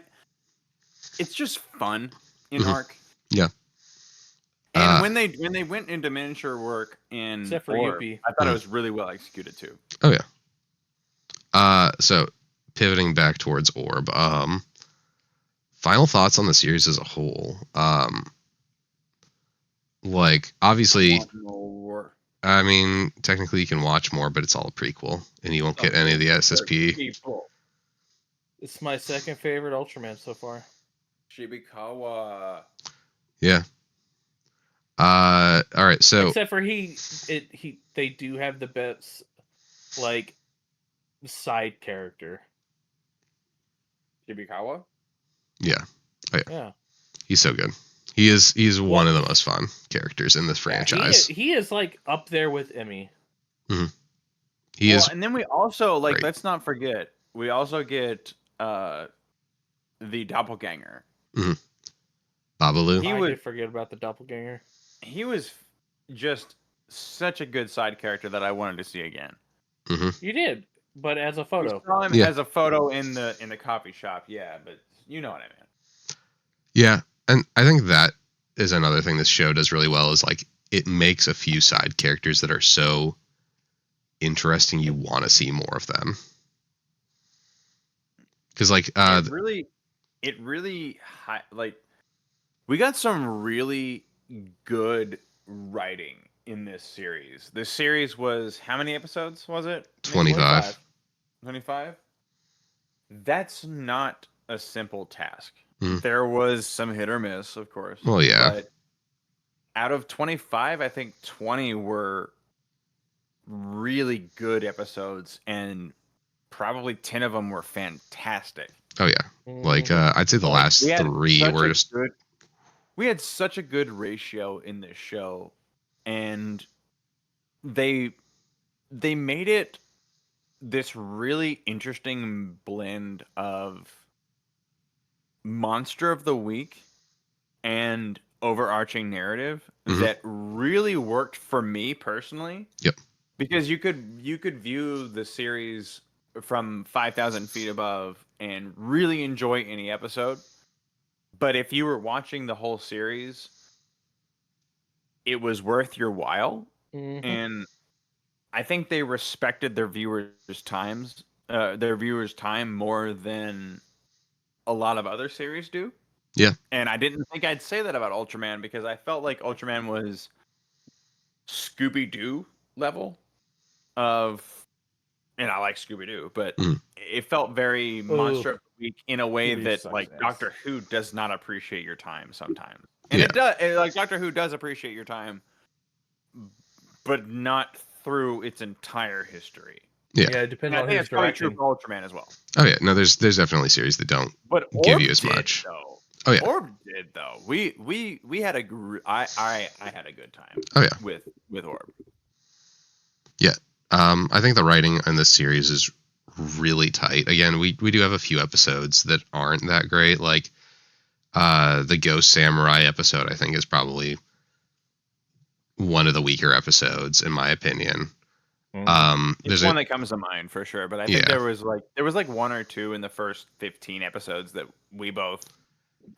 S3: it's just fun in Arc.
S2: Yeah.
S3: And when they went into miniature work in
S1: Except for
S3: Orb,
S1: Yuppie.
S3: I thought it was really well executed too.
S2: Oh yeah. So pivoting back towards Orb, final thoughts on the series as a whole. Like obviously, I mean, technically you can watch more, but it's all a prequel, and you won't get any of the SSP.
S1: It's my second favorite Ultraman so far.
S3: Shibikawa.
S2: Yeah. All right. So
S1: except for they do have the best like side character.
S3: Shibikawa.
S2: Yeah. Oh, yeah.
S1: Yeah.
S2: He's so good. He's one of the most fun characters in this franchise.
S1: He is like up there with Emmy.
S2: Mm-hmm. He is.
S3: And then we also let's not forget, we also get the doppelganger.
S2: Mm-hmm. Babalu.
S1: I did forget about the doppelganger.
S3: He was just such a good side character that I wanted to see again.
S2: Mm-hmm.
S1: You did, but as a photo.
S3: We saw him as a photo in the coffee shop, yeah, but you know what I mean.
S2: Yeah, and I think that is another thing this show does really well is like it makes a few side characters that are so interesting you want to see more of them. Because like
S3: it really we got some really good writing in this series. This series was how many episodes was it?
S2: 25.
S3: 25? That's not a simple task.
S2: Mm.
S3: There was some hit or miss, of course.
S2: Well, yeah.
S3: But out of 25, I think 20 were really good episodes, and probably 10 of them were fantastic.
S2: Oh yeah, like I'd say the last 3 were just
S3: good. We had such a good ratio in this show, and they made it this really interesting blend of monster of the week and overarching narrative that really worked for me personally.
S2: Yep.
S3: Because you could view the series from 5,000 feet above and really enjoy any episode. But if you were watching the whole series, it was worth your while.
S1: Mm-hmm.
S3: And I think they respected their viewers' time more than a lot of other series do.
S2: Yeah.
S3: And I didn't think I'd say that about Ultraman because I felt like Ultraman was Scooby-Doo level of, and I like Scooby-Doo, but it felt very Monster of the Week in a way that like Doctor Who does not appreciate your time sometimes. And it does, like Doctor Who does appreciate your time, but not through its entire history.
S1: Yeah, depending on his direction.
S3: True for Ultraman as well.
S2: Oh yeah, no, there's definitely series that don't give you as much.
S3: Though.
S2: Oh yeah,
S3: Orb did though. We had I had a good time.
S2: Oh yeah,
S3: with Orb.
S2: Yeah, I think the writing in this series is really tight. Again, we do have a few episodes that aren't that great. Like the Ghost Samurai episode, I think is probably one of the weaker episodes in my opinion.
S3: There's one that comes to mind for sure, but I think there was like one or two in the first 15 episodes that we both,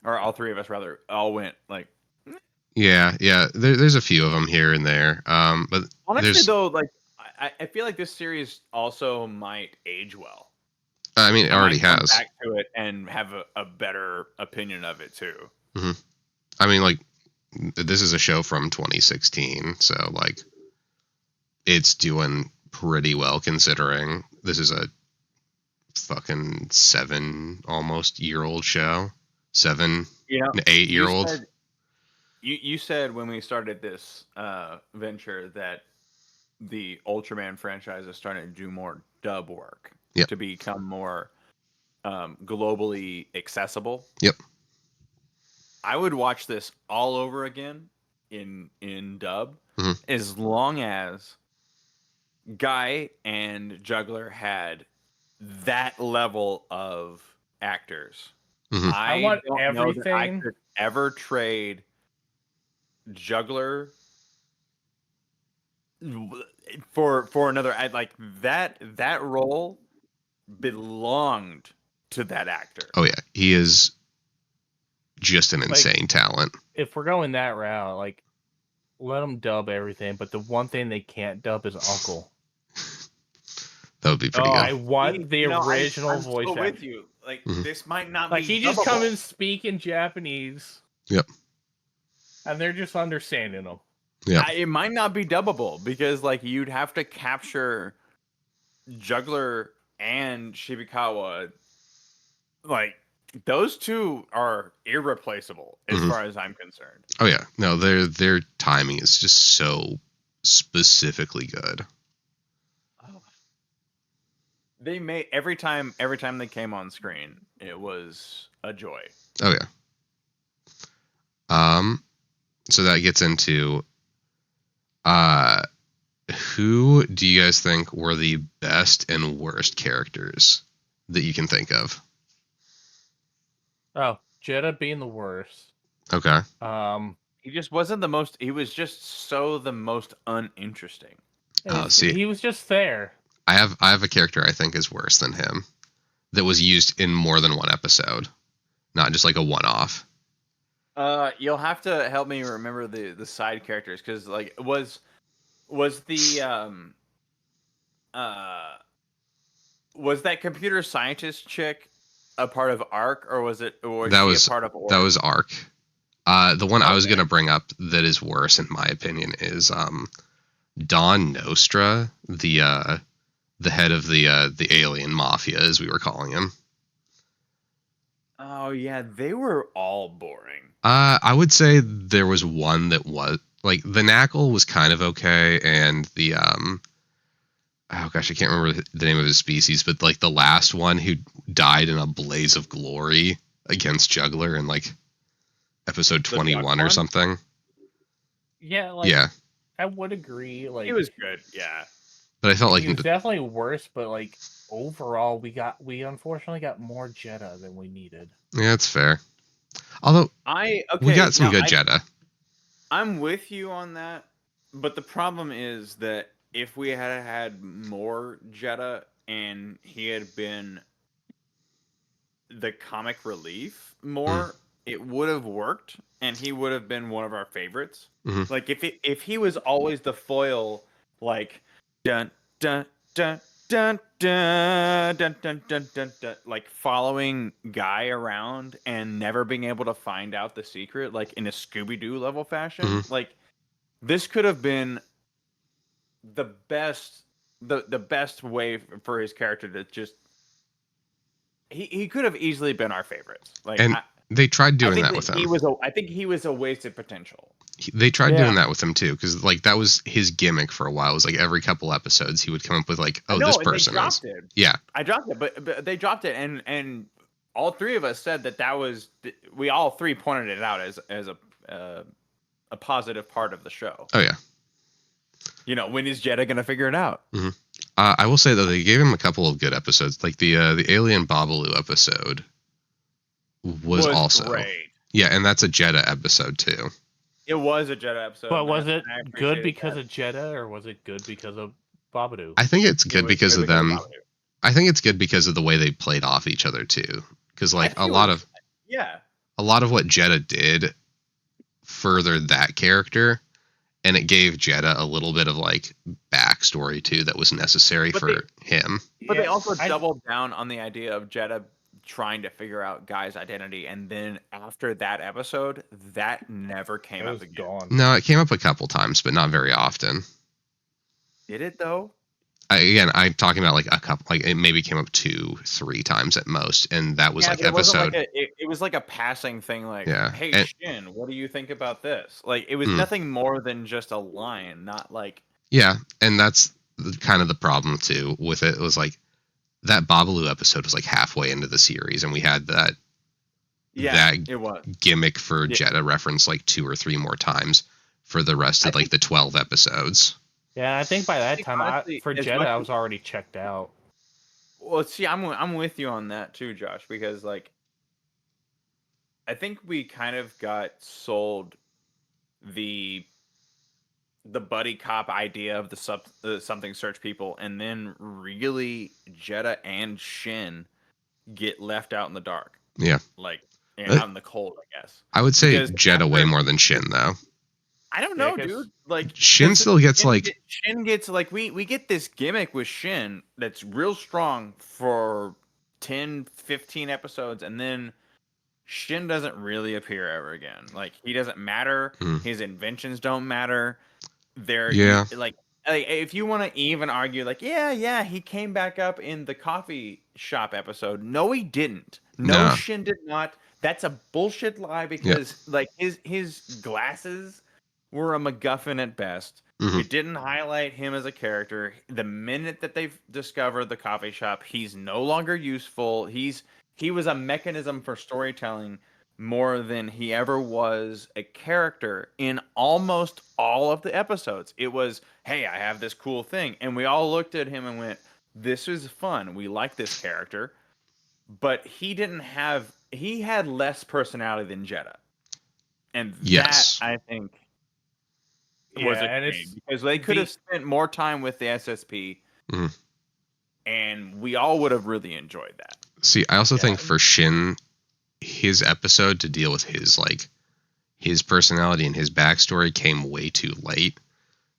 S3: or all three of us rather, all went like.
S2: Yeah. There's a few of them here and there. But
S3: honestly, though, like I feel like this series also might age well.
S2: I mean, it already has.
S3: Come back to it and have a better opinion of it too.
S2: Mm-hmm. I mean, like this is a show from 2016, so like. It's doing pretty well considering this is a fucking 7 almost year old show. 7, 8 year old.
S3: You said when we started this venture that the Ultraman franchise is starting to do more dub work to become more globally accessible.
S2: Yep.
S3: I would watch this all over again in dub as long as Guy and Juggler had that level of actors.
S1: I want everything.
S3: Know that I could ever trade Juggler for another, like that role belonged to that actor.
S2: Oh yeah, he is just an insane talent.
S1: If we're going that route, like, let them dub everything, but the one thing they can't dub is Uncle.
S2: That would be pretty good.
S1: I want the original voice
S3: I'm
S1: actor.
S3: with you. Like this might not
S1: Like
S3: be
S1: he just
S3: dubbable.
S1: come and speak in Japanese.
S2: Yep.
S1: And they're just understanding them.
S2: Yeah.
S3: It might not be dubbable because like you'd have to capture Juggler and Shibikawa. Like those two are irreplaceable as far as I'm concerned.
S2: Oh yeah, no, their timing is just so specifically good.
S3: They made every time they came on screen, it was a joy.
S2: Oh yeah. So that gets into who do you guys think were the best and worst characters that you can think of?
S1: Oh, Jeddah being the worst.
S2: Okay.
S3: He just wasn't the most. He was just so the most uninteresting.
S2: See,
S1: he was just there.
S2: I have a character I think is worse than him that was used in more than one episode, not just like a one-off.
S3: You'll have to help me remember the side characters because like was that computer scientist chick a part of ARC or was she a part of Orb?
S2: That was ARC. The one I was gonna bring up that is worse in my opinion is Don Nostra, the head of the alien mafia, as we were calling him.
S3: Oh yeah, they were all boring.
S2: I would say there was one that was like the Knackle was kind of okay, and the oh gosh, I can't remember the name of his species, but like the last one who died in a blaze of glory against Juggler in like episode 21 or something.
S1: Yeah, like yeah. I would agree. Like
S3: he was good, yeah.
S2: But I felt like
S1: he was definitely worse. But like overall, we unfortunately got more Jeddah than we needed.
S2: Yeah, that's fair. Although we got some good Jeddah.
S3: I'm with you on that, but the problem is that if we had more Jeddah and he had been the comic relief more, it would have worked, and he would have been one of our favorites. Like if he was always the foil, like dun dun dun dun dun dun dun dun dun, dun like following Guy around and never being able to find out the secret, like in a Scooby-Doo level fashion, like this could have been the best way for his character to just he could have easily been our favorites. Like
S2: they tried doing that with him.
S3: I think he was a wasted potential.
S2: They tried doing that with him too, because like that was his gimmick for a while. It was like every couple episodes he would come up with like, oh, this person is. Yeah,
S3: I dropped it, but they dropped it, and all three of us said that was we all three pointed it out as a positive part of the show.
S2: Oh yeah.
S3: You know, when is Jeddah gonna figure it out?
S2: I will say though they gave him a couple of good episodes, like the Alien Babalu episode was also great. Yeah, and that's a Jeddah episode too.
S3: It was a Jeddah episode.
S1: But was it good because of Jeddah, or was it good because of Babalu?
S2: I think it's good because of them. I think it's good because of the way they played off each other too. Because like a lot of what Jeddah did furthered that character, and it gave Jeddah a little bit of like backstory too that was necessary for him.
S3: But they also doubled down on the idea of Jeddah trying to figure out Guy's identity, and then after that episode, that never came up again.
S1: Gone.
S2: No, it came up a couple times, but not very often.
S3: Did it though?
S2: I'm talking about like a couple, like it maybe came up 2-3 times at most, and that was like episode.
S3: It was like a passing thing, like, "Hey Shin, what do you think about this?" Like it was nothing more than just a line, not like.
S2: Yeah, and that's kind of the problem too with it. It was like that Babalu episode was like halfway into the series, and we had that
S3: it was
S2: gimmick for Jeddah reference like 2 or 3 more times for the rest of like the 12 episodes.
S1: Yeah, I think by that time, for Jeddah, I was already checked out.
S3: Well, see, I'm with you on that too, Josh, because like, I think we kind of got sold the the buddy cop idea of the something search people, and then really Jeddah and Shin get left out in the dark.
S2: Yeah.
S3: Like, out in the cold, I guess.
S2: I would say
S3: Because
S2: Jeddah way more than Shin, though.
S3: I don't know, dude. Like,
S2: Shin still gets
S3: Shin gets like we get this gimmick with Shin that's real strong for 10, 15 episodes, and then Shin doesn't really appear ever again. Like, he doesn't matter. His inventions don't matter. Like if you want to even argue, like, yeah, he came back up in the coffee shop episode. No, he didn't. No, Shin did not. That's a bullshit lie because like his glasses were a MacGuffin at best. It didn't highlight him as a character. The minute that they've discovered the coffee shop, he's no longer useful. He was a mechanism for storytelling more than he ever was a character in almost all of the episodes. It was, hey, I have this cool thing. And we all looked at him and went, this is fun. We like this character. But he had less personality than Jeddah. And that, I think, was a shame. Because they could have spent more time with the SSP. And we all would have really enjoyed that.
S2: See, I also think for Shin, his episode to deal with his personality and his backstory came way too late,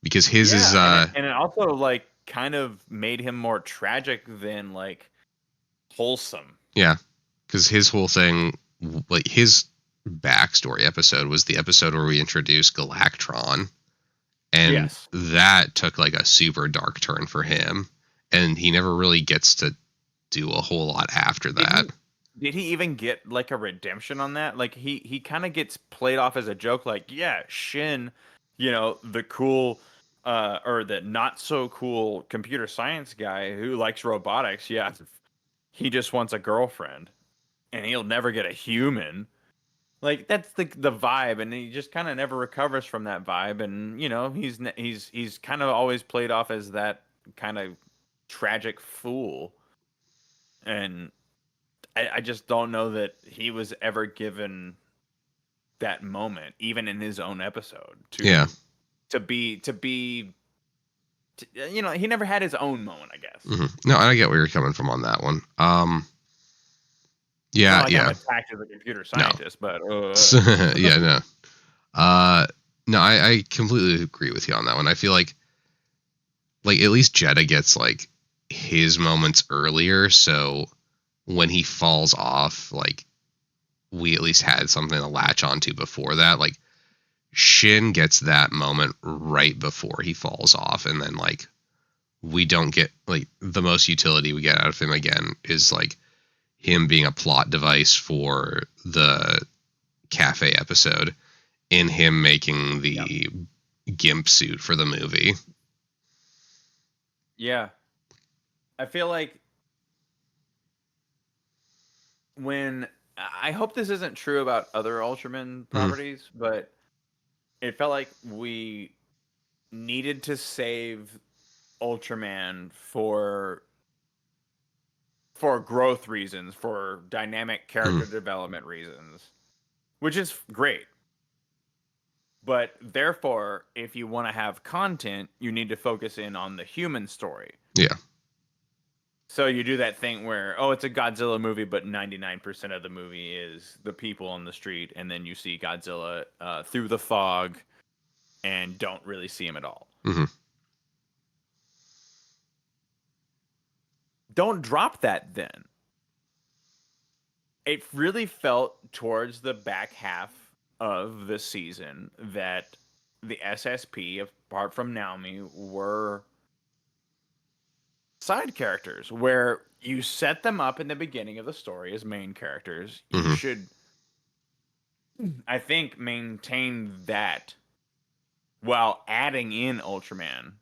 S2: because his is
S3: and it also like kind of made him more tragic than like wholesome.
S2: Yeah, because his whole thing, like his backstory episode was the episode where we introduced Galactron, and that took like a super dark turn for him, and he never really gets to do a whole lot after that.
S3: Did he even get like a redemption on that? Like he kind of gets played off as a joke. Like, yeah, Shin, the cool or the not so cool computer science guy who likes robotics. Yeah, he just wants a girlfriend, and he'll never get a human. Like, that's the vibe, and he just kind of never recovers from that vibe. And he's kind of always played off as that kind of tragic fool. And I just don't know that he was ever given that moment, even in his own episode. To be, he never had his own moment, I guess.
S2: No, I get where you're coming from on that one. I'm
S3: attacked as a computer scientist, but
S2: no. No, I completely agree with you on that one. I feel like at least Jeddah gets like his moments earlier, so when he falls off, like, we at least had something to latch onto before that. Like, Shin gets that moment right before he falls off, and then like we don't get like the most utility we get out of him again is like him being a plot device for the cafe episode, in him making the GIMP suit for the movie.
S3: Yeah. I feel like I hope this isn't true about other Ultraman properties, but it felt like we needed to save Ultraman for growth reasons, for dynamic character development reasons, which is great. But therefore, if you want to have content, you need to focus in on the human story.
S2: Yeah.
S3: So you do that thing where, it's a Godzilla movie, but 99% of the movie is the people on the street, and then you see Godzilla through the fog and don't really see him at all. Don't drop that then. It really felt towards the back half of the season that the SSP, apart from Naomi, were side characters where you set them up in the beginning of the story as main characters. You should, I think, maintain that while adding in Ultraman,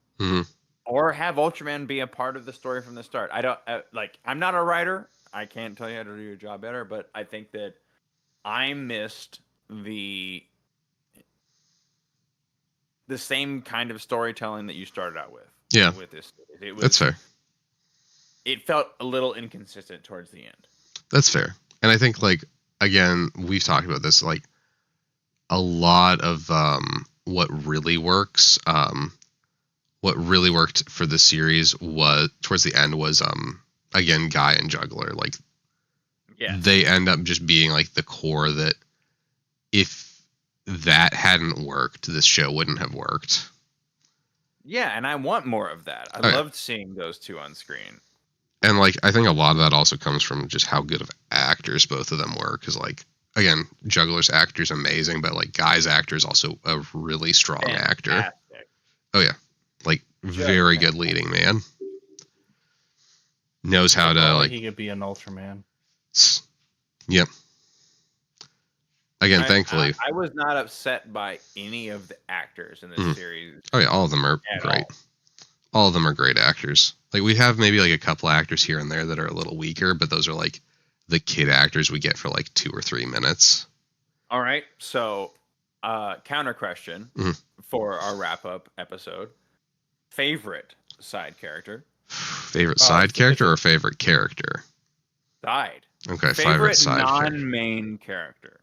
S3: or have Ultraman be a part of the story from the start. I don't I'm not a writer. I can't tell you how to do your job better, but I think that I missed the same kind of storytelling that you started out with.
S2: Yeah,
S3: with this,
S2: that's fair.
S3: It felt a little inconsistent towards the end.
S2: That's fair. And I think, like, again, we've talked about this, like, a lot of what really works. What really worked for the series was towards the end was again Guy and Juggler. Like they end up just being like the core that if that hadn't worked, this show wouldn't have worked.
S3: Yeah, and I want more of that. I loved seeing those two on screen.
S2: And like I think a lot of that also comes from just how good of actors both of them were. Because like again, Juggler's actor's amazing, but like Guy's actor is also a really strong actor. Oh yeah, like very good leading man. Knows how to like.
S1: He could be an Ultraman.
S2: Yep. Again, thankfully,
S3: I was not upset by any of the actors in this series.
S2: Oh yeah, all of them are great. All of them are great actors. Like we have maybe like a couple actors here and there that are a little weaker, but those are like the kid actors we get for like 2 or 3 minutes.
S3: All right, so counter question for our wrap up episode: favorite side character?
S2: Favorite side character or favorite character?
S3: Side.
S2: Okay,
S3: favorite
S2: side
S3: non-main character.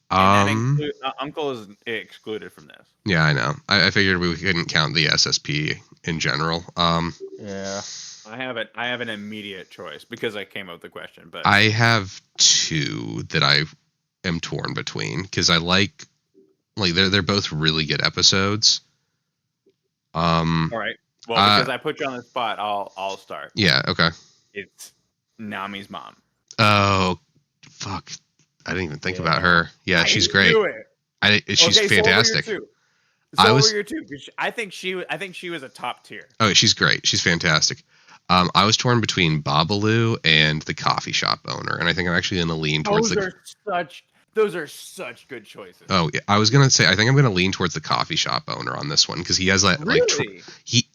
S3: Uncle is excluded from this.
S2: Yeah, I know. I figured we couldn't count the SSP in general.
S1: Yeah.
S3: I have an immediate choice because I came up with the question, but
S2: I have 2 that I am torn between because I like they're both really good episodes.
S3: All right. Well, because I put you on the spot, I'll start.
S2: Yeah. Okay.
S3: It's Nami's mom.
S2: Oh, fuck! I didn't even think about her. Yeah, she's great. She's fantastic.
S3: I think she was a top tier.
S2: Oh, she's great. She's fantastic. I was torn between Babalu and the coffee shop owner, and I think I'm actually going to lean towards
S3: those are such good choices.
S2: Oh, yeah, I was going to say I think I'm going to lean towards the coffee shop owner on this one because he has that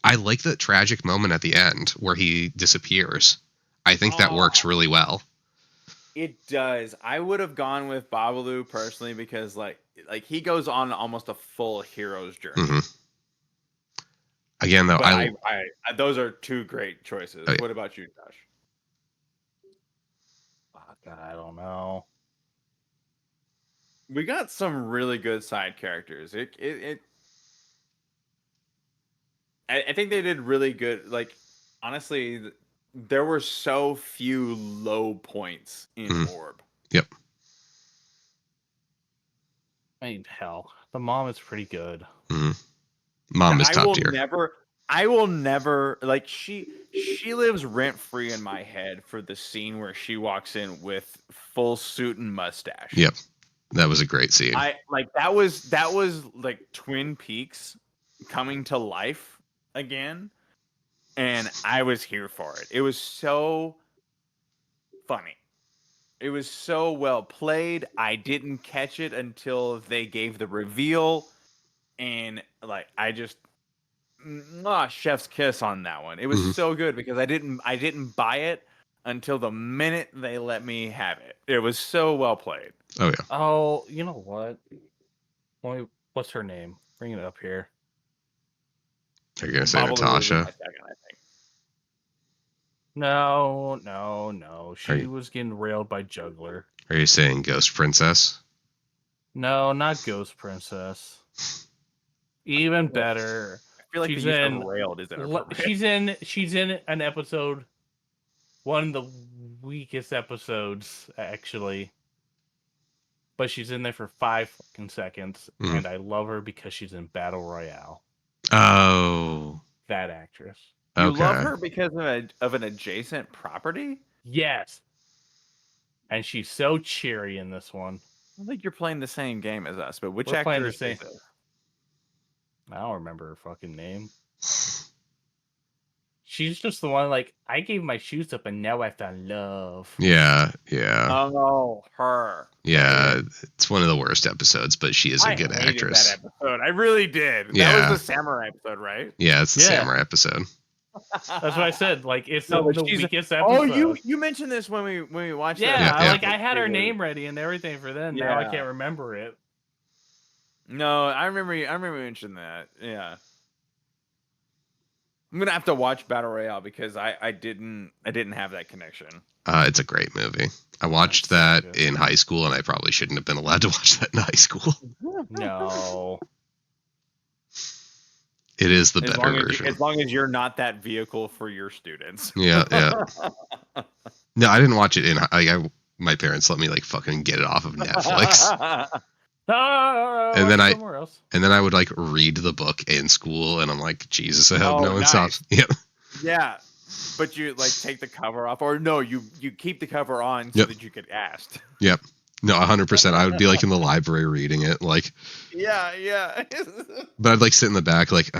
S2: I like the tragic moment at the end where he disappears. I think that works really well.
S3: It does. I would have gone with Babalu personally because like he goes on almost a full hero's journey.
S2: Mm-hmm. Again, though,
S3: I those are 2 great choices.
S2: Oh, yeah.
S3: What about you, Josh?
S1: Fuck, I don't know.
S3: We got some really good side characters. I think they did really good. Like honestly, there were so few low points in Orb.
S2: Yep.
S1: I mean, hell, the mom is pretty good.
S2: Mm-hmm. Mom is top tier.
S3: I will never like she lives rent free in my head for the scene where she walks in with full suit and mustache.
S2: Yep. That was a great scene.
S3: That was like Twin Peaks coming to life again, and I was here for it. It was so funny. It was so well played. I didn't catch it until they gave the reveal, and like I just chef's kiss on that one. It was so good because I didn't buy it until the minute they let me have it. It was so well played.
S2: Oh yeah.
S1: Oh, you know what? What's her name? Bring it up here.
S2: Are you gonna say Natasha?
S1: No. She was getting railed by Juggler.
S2: Are you saying Ghost Princess?
S1: No, not Ghost Princess. Even better.
S3: I feel like she's railed is inappropriate.
S1: She's in an episode, one of the weakest episodes actually. But she's in there for 5 fucking seconds, and I love her because she's in Battle Royale.
S2: Oh.
S1: That actress.
S3: You love her because of an adjacent property?
S1: Yes. And she's so cheery in this one.
S3: I think you're playing the same game as us, but which actress is it?
S1: I don't remember her fucking name. She's just the one, like, I gave my shoes up and now I found love.
S2: Yeah.
S3: Oh, her.
S2: Yeah, it's one of the worst episodes, but she is a good actress.
S3: That episode. I really did.
S2: Yeah.
S3: That was the samurai episode, right?
S2: Yeah, it's the samurai episode.
S1: That's what I said. Like, it's the weakest episode.
S3: Oh, you mentioned this when we watched it.
S1: Yeah, like I had her name ready and everything for then. Now I can't remember it.
S3: No, I remember you mentioned that. Yeah. I'm gonna have to watch Battle Royale because I didn't have that connection.
S2: It's a great movie. I watched that in high school, and I probably shouldn't have been allowed to watch that in high school.
S1: No.
S2: It is the better version.
S3: As long as you're not that vehicle for your students.
S2: Yeah. No, I didn't watch it in. My parents let me like fucking get it off of Netflix. And then I would like read the book in school, and I'm like, Jesus, I hope no one stops. Yeah.
S3: Yeah. But you like take the cover off, or no, you keep the cover on so that you get asked.
S2: Yep. No, 100%. I would be like in the library reading it, like.
S3: Yeah.
S2: But I'd like sit in the back, like,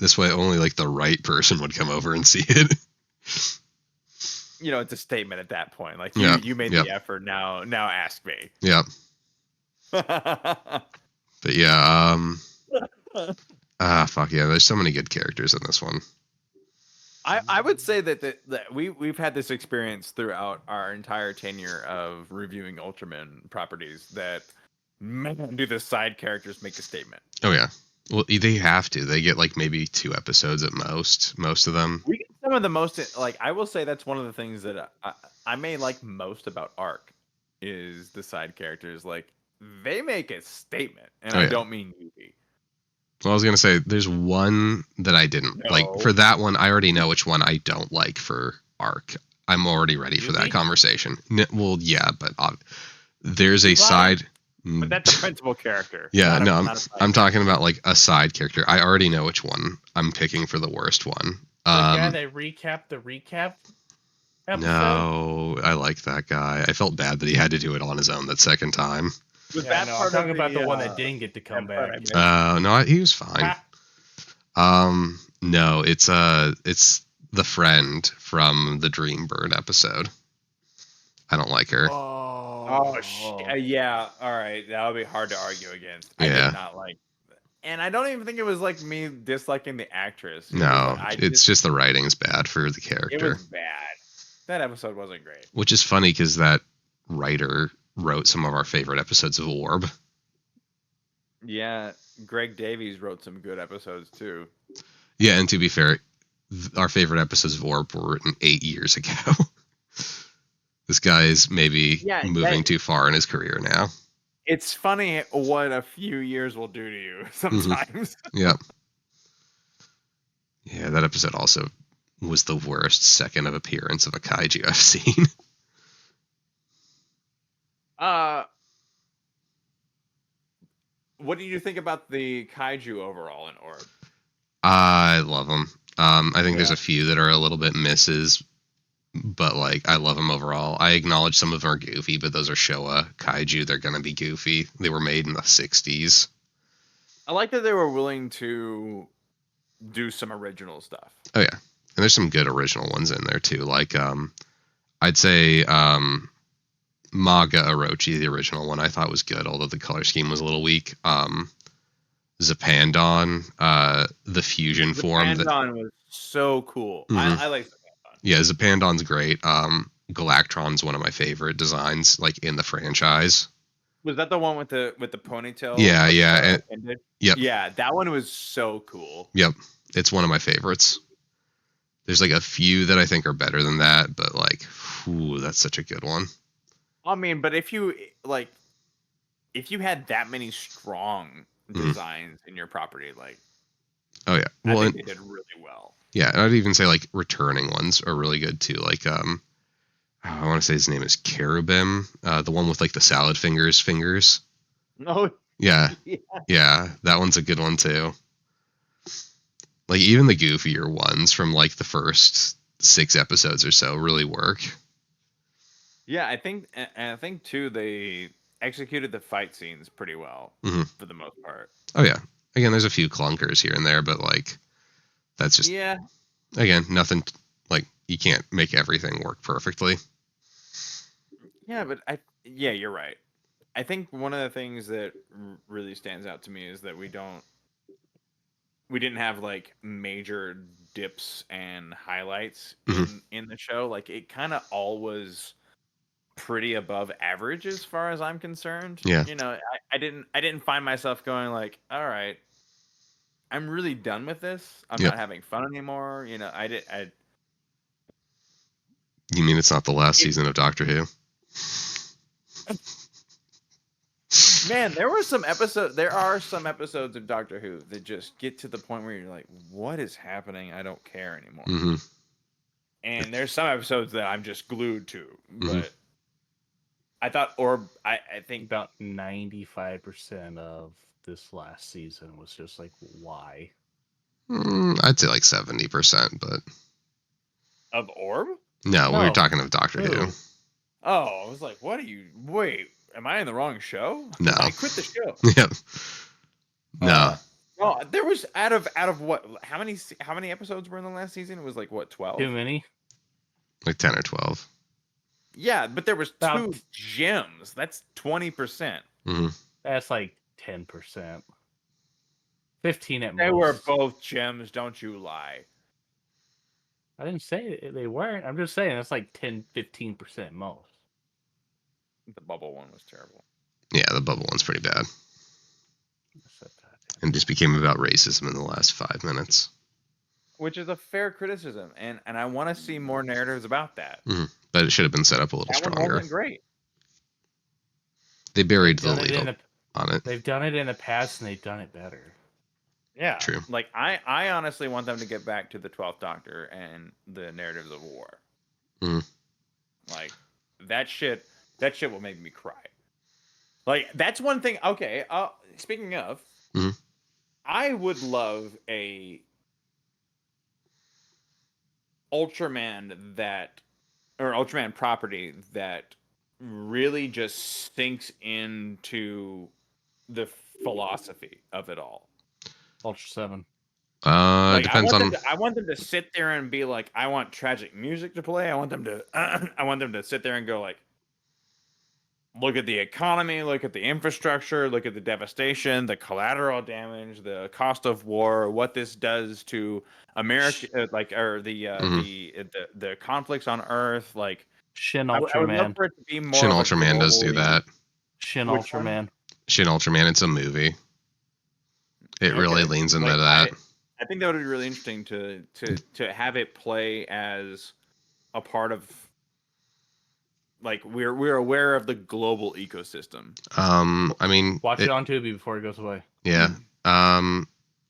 S2: this way only like the right person would come over and see it.
S3: You know, it's a statement at that point. Like you made the effort. Now ask me.
S2: Yeah. But yeah, fuck yeah. There's so many good characters in this one.
S3: I would say that we've had this experience throughout our entire tenure of reviewing Ultraman properties that, man, do the side characters make a statement.
S2: Oh yeah. Well, they have to. They get like maybe 2 episodes at most of them.
S3: We get some of the most, like, I will say that's one of the things that I may like most about Arc is the side characters. Like, they make a statement, and I don't mean Yugi.
S2: Well, I was going to say, there's one that I didn't like. For that one, I already know which one I don't like for Arc. I'm already ready for that conversation. Well, yeah, but there's a side...
S3: But that's a principal character.
S2: Yeah, I'm talking about like a side character. I already know which one I'm picking for the worst one.
S1: The guy that recapped the recap episode?
S2: No, I like that guy. I felt bad that he had to do it on his own that second time.
S1: I'm talking about the one that didn't get to come back.
S2: No, he was fine. No, it's the friend from the Dreambird episode. I don't like her.
S3: Yeah. All right, that would be hard to argue against. I did not like, and I don't even think it was like me disliking the actress.
S2: No, it's just the writing's bad for the character.
S3: It was bad. That episode wasn't great.
S2: Which is funny because that writer wrote some of our favorite episodes of Orb.
S3: Yeah, Greg Davies wrote some good episodes too.
S2: Yeah, and to be fair, our favorite episodes of Orb were written 8 years ago. This guy is maybe moving too far in his career now.
S3: It's funny what a few years will do to you sometimes.
S2: Yep. Yeah, that episode also was the worst second of appearance of a kaiju I've seen.
S3: What do you think about the kaiju overall in Orb?
S2: I love them. I think there's a few that are a little bit misses, but like I love them overall. I acknowledge some of them are goofy, but those are Showa kaiju. They're gonna be goofy. They were made in the 60s.
S3: I like that they were willing to do some original stuff.
S2: Oh yeah, and there's some good original ones in there too. Like I'd say Maga Orochi, the original one, I thought was good, although the color scheme was a little weak. Zapandon, the fusion form.
S3: Zapandon was so cool. I like Zapandon.
S2: Yeah, Zapandon's great. Galactron's one of my favorite designs, like in the franchise.
S3: Was that the one with the ponytail?
S2: Yeah. Yep.
S3: Yeah, that one was so cool.
S2: Yep, it's one of my favorites. There's like a few that I think are better than that, but like, that's such a good one.
S3: I mean, but if you had that many strong designs in your property, like,
S2: oh yeah,
S3: I think they did really well.
S2: Yeah, and I'd even say like returning ones are really good too. Like I want to say his name is Cherubim, the one with like the salad fingers.
S3: Oh
S2: yeah, that one's a good one too. Like even the goofier ones from like the first 6 episodes or so really work.
S3: Yeah, I think too they executed the fight scenes pretty well for the most part.
S2: Oh yeah, again, there's a few clunkers here and there, but like that's just again nothing. Like you can't make everything work perfectly.
S3: Yeah, but you're right. I think one of the things that really stands out to me is that we didn't have like major dips and highlights in the show. Like it kind of all was pretty above average as far as I'm concerned.
S2: Yeah.
S3: You know, I didn't find myself going like, all right, I'm really done with this. I'm
S2: Yep.
S3: not having fun anymore. You know,
S2: You mean it's not the last season of Doctor Who?
S3: Man, there are some episodes of Doctor Who that just get to the point where you're like, what is happening? I don't care anymore.
S2: Mm-hmm.
S3: And there's some episodes that I'm just glued to.
S2: Mm-hmm.
S3: But I thought I think
S1: about 95% of this last season was just like, why?
S2: I'd say like 70%, but
S3: of Orb?
S2: no, we were
S1: No.
S2: talking of Doctor Who.
S3: Oh, I was like, what are you? Wait, am I in the wrong show?
S2: No.
S3: I quit the show.
S2: Yep. No.
S3: No, there was out of what? How many episodes were in the last season? It was like what, 12?
S1: Too many?
S2: Like 10 or 12.
S3: Yeah, but there was
S1: About-
S3: 2 gems. That's 20%.
S2: Mm-hmm.
S1: That's like 10%. 15 at
S3: They
S1: most.
S3: were both gems, don't you lie.
S1: I didn't say they weren't. I'm just saying that's like 10, 15% most.
S3: The bubble one was terrible.
S2: Yeah, the bubble one's pretty bad.
S1: I said that.
S2: And just became about racism in the last 5 minutes.
S3: Which is a fair criticism, and I want to see more narratives about that.
S2: Mm-hmm. But it should have been set up a little
S3: That one
S2: stronger.
S3: wasn't great.
S2: They buried the
S1: Done it
S2: lead
S1: in
S2: on it.
S1: They've done it in the past and they've done it better.
S3: Yeah,
S2: True.
S3: Like I honestly want them to get back to the 12th Doctor and the narratives of war.
S2: Mhm.
S3: Like that shit will make me cry. Like that's one thing. Okay, speaking of,
S2: Mhm.
S3: I would love a Ultraman Ultraman property that really just sinks into the philosophy of it all.
S1: Ultra 7.
S3: Like,
S2: Depends on.
S3: I want them to sit there and be like, I want tragic music to play. I want them to sit there and go like, look at the economy, look at the infrastructure, look at the devastation, the collateral damage, the cost of war, what this does to America, the conflicts on Earth. Like,
S1: Shin
S3: I would love
S1: Ultraman.
S3: for it to be more.
S2: Shin
S3: of a
S2: Ultraman does do
S3: globally-
S2: that.
S1: Shin
S3: Which one?
S1: Ultraman.
S2: Shin Ultraman, it's a movie. It really
S3: Okay.
S2: leans into
S3: Like,
S2: that.
S3: I think that would be really interesting to have it play as a part of, like, we're aware of the global ecosystem.
S2: I mean,
S1: Watch it on Tubi before it goes away.
S2: Yeah.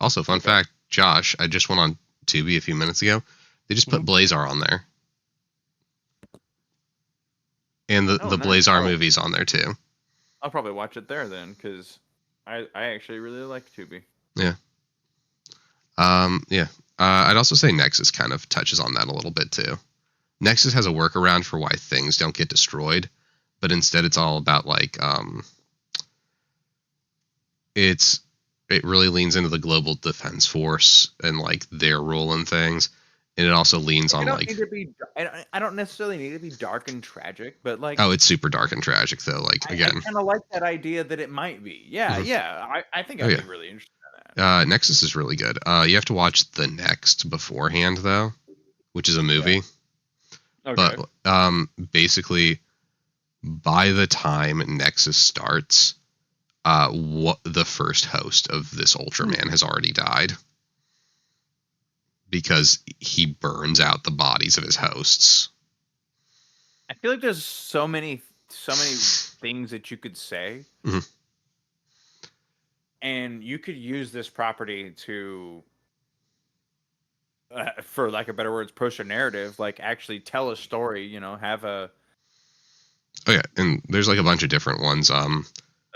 S2: Also, fun fact, Josh, I just went on Tubi a few minutes ago. They just put Blazar on there. And the
S3: nice.
S2: Blazar movie's on there too.
S3: I'll probably watch it there then, because I actually really like Tubi.
S2: Yeah. Yeah. I'd also say Nexus kind of touches on that a little bit too. Nexus has a workaround for why things don't get destroyed, but instead it's all about like it really leans into the global defense force and like their role in things, and it also leans on like
S3: I don't necessarily need to be dark and tragic, but like
S2: it's super dark and tragic though. Like again,
S3: I kind of like that idea that it might be. Yeah,
S2: Mhm.
S3: I think I'd be really interested in that.
S2: Nexus is really good. You have to watch The Next beforehand though, which is a movie.
S3: Okay.
S2: But basically, by the time Nexus starts, what the first host of this Ultraman has already died because he burns out the bodies of his hosts.
S3: I feel like there's so many things that you could say,
S2: Mhm.
S3: and you could use this property to, for lack of better words, push a narrative. Like actually tell a story. You know, have a
S2: Oh yeah, and there's like a bunch of different ones.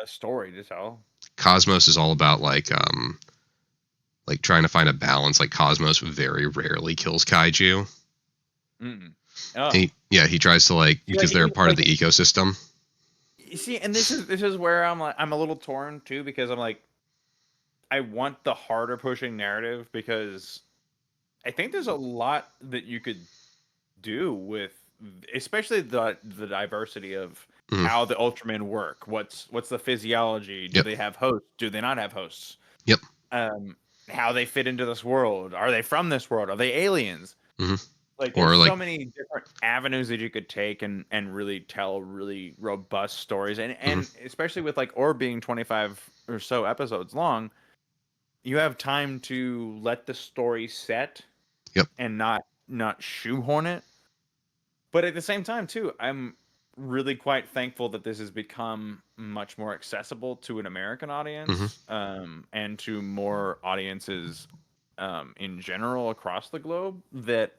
S3: story to tell.
S2: Cosmos is all about like trying to find a balance. Like Cosmos very rarely kills kaiju.
S3: Oh.
S2: He tries to like because they're part of the
S3: like,
S2: ecosystem.
S3: You see, and this is where I'm a little torn too, because I'm like, I want the harder pushing narrative, because I think there's a lot that you could do with, especially the diversity of how the Ultramen work. What's the physiology? Do they have hosts? Do they not have hosts?
S2: Yep.
S3: How they fit into this world? Are they from this world? Are they aliens?
S2: Mm-hmm.
S3: Like, there's so many different avenues that you could take and really tell really robust stories, and especially with like Orb being 25 or so episodes long, you have time to let the story set.
S2: Yep.
S3: And not shoehorn it. But at the same time, too, I'm really quite thankful that this has become much more accessible to an American audience, and to more audiences in general across the globe. That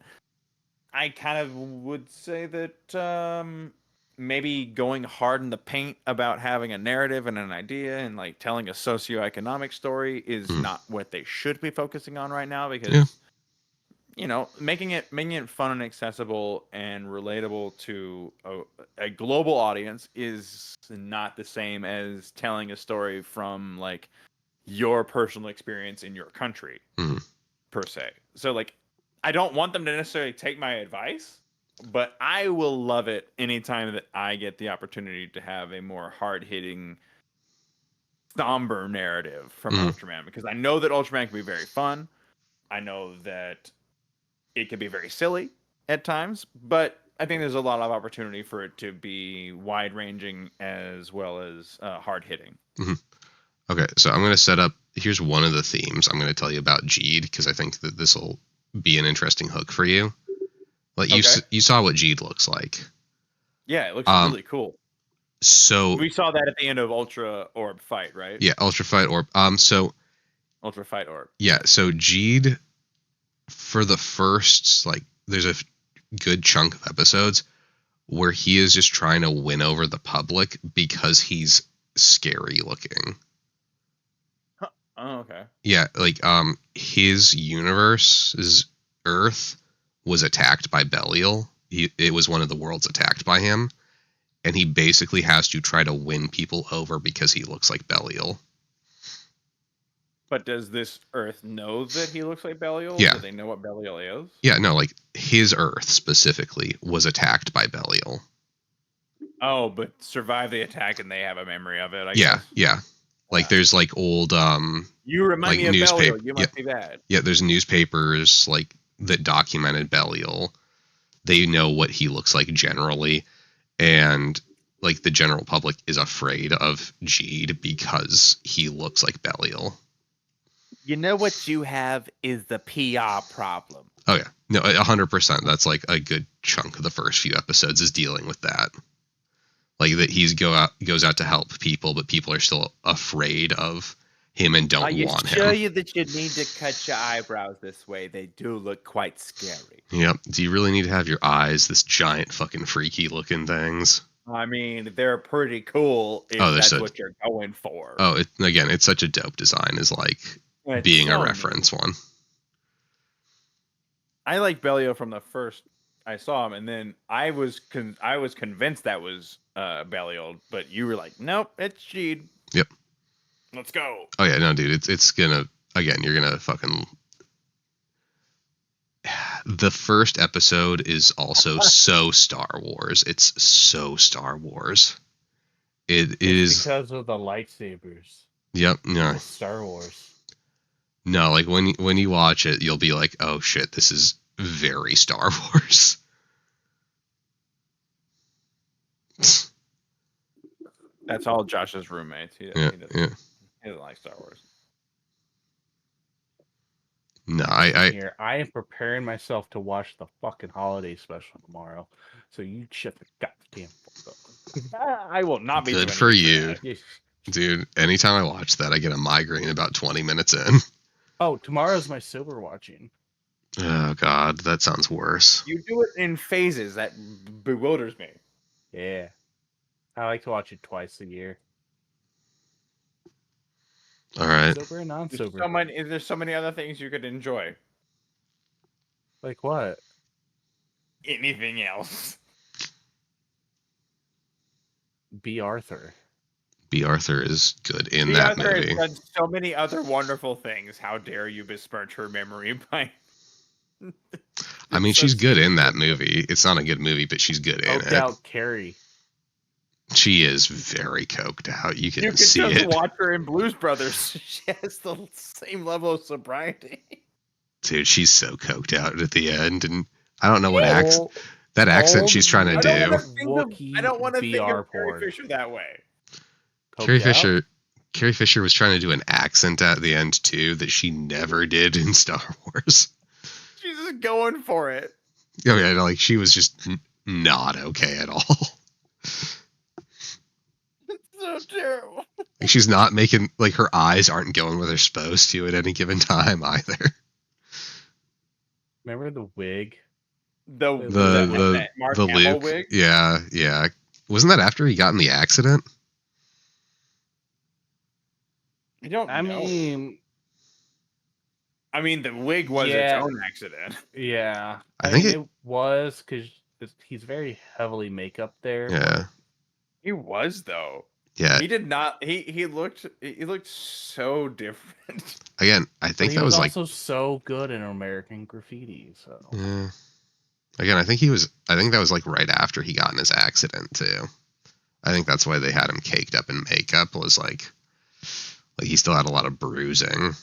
S3: I kind of would say that maybe going hard in the paint about having a narrative and an idea and like telling a socioeconomic story is not what they should be focusing on right now, because you know, making it fun and accessible and relatable to a global audience is not the same as telling a story from like your personal experience in your country per se. So like, I don't want them to necessarily take my advice, but I will love it anytime that I get the opportunity to have a more hard-hitting, somber narrative from Ultraman, because I know that Ultraman can be very fun. I know that it can be very silly at times, but I think there's a lot of opportunity for it to be wide-ranging as well as hard-hitting.
S2: Okay, so I'm going to set up. Here's one of the themes I'm going to tell you about Jeed, because I think that this will be an interesting hook for you. Like you saw what Jeed looks like.
S3: Yeah, it looks really cool.
S2: So
S3: we saw that at the end of Ultra Orb Fight, right?
S2: Yeah, Ultra Fight Orb.
S3: Ultra Fight Orb.
S2: Yeah, so Jeed, for the first, like, there's a good chunk of episodes where he is just trying to win over the public because he's scary looking.
S3: Huh. Oh, okay.
S2: Yeah, like, his universe, his Earth, was attacked by Belial. It was one of the worlds attacked by him, and he basically has to try to win people over because he looks like Belial.
S3: But does this Earth know that he looks like Belial?
S2: Yeah.
S3: Do they know what Belial is?
S2: Yeah, no, like, his Earth specifically was attacked by Belial.
S3: Oh, but survived the attack and they have a memory of it, I guess?
S2: Yeah. Like, there's, like, old,
S3: you remind
S2: like,
S3: me of Belial, you must be bad.
S2: Yeah, there's newspapers, like, that documented Belial. They know what he looks like generally, and, like, the general public is afraid of Jeed because he looks like Belial.
S3: You know what you have is the PR problem.
S2: Oh, yeah. No, 100%. That's, like, a good chunk of the first few episodes is dealing with that. Like, that goes out to help people, but people are still afraid of him and don't want him.
S3: Are you sure that you need to cut your eyebrows this way? They do look quite scary.
S2: Yep. Do you really need to have your eyes this giant fucking freaky looking things?
S3: I mean, they're pretty cool if that's what you're going for.
S2: Oh, again, it's such a dope design is like being a reference one.
S3: I like Belial from the first I saw him, and then I was convinced that was Belial, but you were like, nope, it's Jeed.
S2: Yep.
S3: Let's go.
S2: Oh yeah, no, dude, it's gonna, again, you're gonna fucking. The first episode is also so Star Wars. It's so Star Wars. It is
S1: because of the lightsabers.
S2: Yep. No.
S1: Star Wars.
S2: No, like when you watch it, you'll be like, oh shit, this is very Star Wars.
S3: That's all Josh's roommates. He doesn't like Star Wars.
S2: No, I
S1: am preparing myself to watch the fucking holiday special tomorrow. So you shut the goddamn fuck up. I will not be
S2: good for you, dude. Anytime I watch that, I get a migraine about 20 minutes in.
S1: Oh, tomorrow's my silver watching.
S2: Oh god, that sounds worse.
S3: You do it in phases. That bewilders me.
S1: Yeah, I like to watch it twice a year.
S2: All right.
S1: Sober and non-sober.
S3: There's so many other things you could enjoy.
S1: Like what?
S3: Anything else?
S1: B. Arthur.
S2: B. Arthur is good in that movie.
S3: Has done so many other wonderful things. How dare you besmirch her memory by?
S2: I mean, she's good in that movie. It's not a good movie, but she's good in it.
S1: Out Carrie.
S2: She is very coked out. You can see it.
S3: You can just watch her in Blues Brothers. She has the same level of sobriety.
S2: Dude, she's so coked out at the end, and I don't know what accent she's trying to do.
S3: I don't want to think of Carrie Fisher that way.
S2: Carrie Fisher was trying to do an accent at the end too that she never did in Star Wars.
S3: She's just going for it.
S2: I mean, like she was just not okay at all.
S3: It's so terrible.
S2: Like, she's not making, like, her eyes aren't going where they're supposed to at any given time either.
S1: Remember the wig?
S2: The
S3: Mark
S2: the
S3: Hamill
S2: Luke
S3: wig?
S2: yeah. Wasn't that after he got in the accident?
S3: I don't know. I mean, the wig was its own accident.
S1: Yeah.
S2: I think
S1: it was because he's very heavily makeup there.
S2: Yeah.
S3: He was though.
S2: Yeah.
S3: He did not. He looked so different.
S2: Again, I think
S1: he
S2: that was like
S1: also so good in American Graffiti. So
S2: yeah. Again, I think that was like right after he got in his accident too. I think that's why they had him caked up in makeup. Was like he still had a lot of bruising.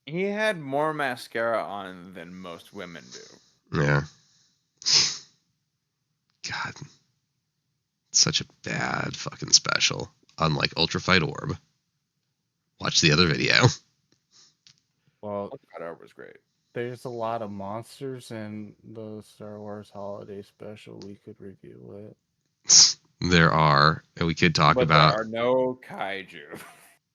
S3: He had more mascara on than most women do.
S2: Yeah. God. Such a bad fucking special. Unlike Ultra Fight Orb. Watch the other video.
S1: Well,
S3: Ultra Fight Orb was great.
S1: There's a lot of monsters in the Star Wars Holiday Special. We could review it.
S2: There are, and we could talk about.
S3: There are no kaiju.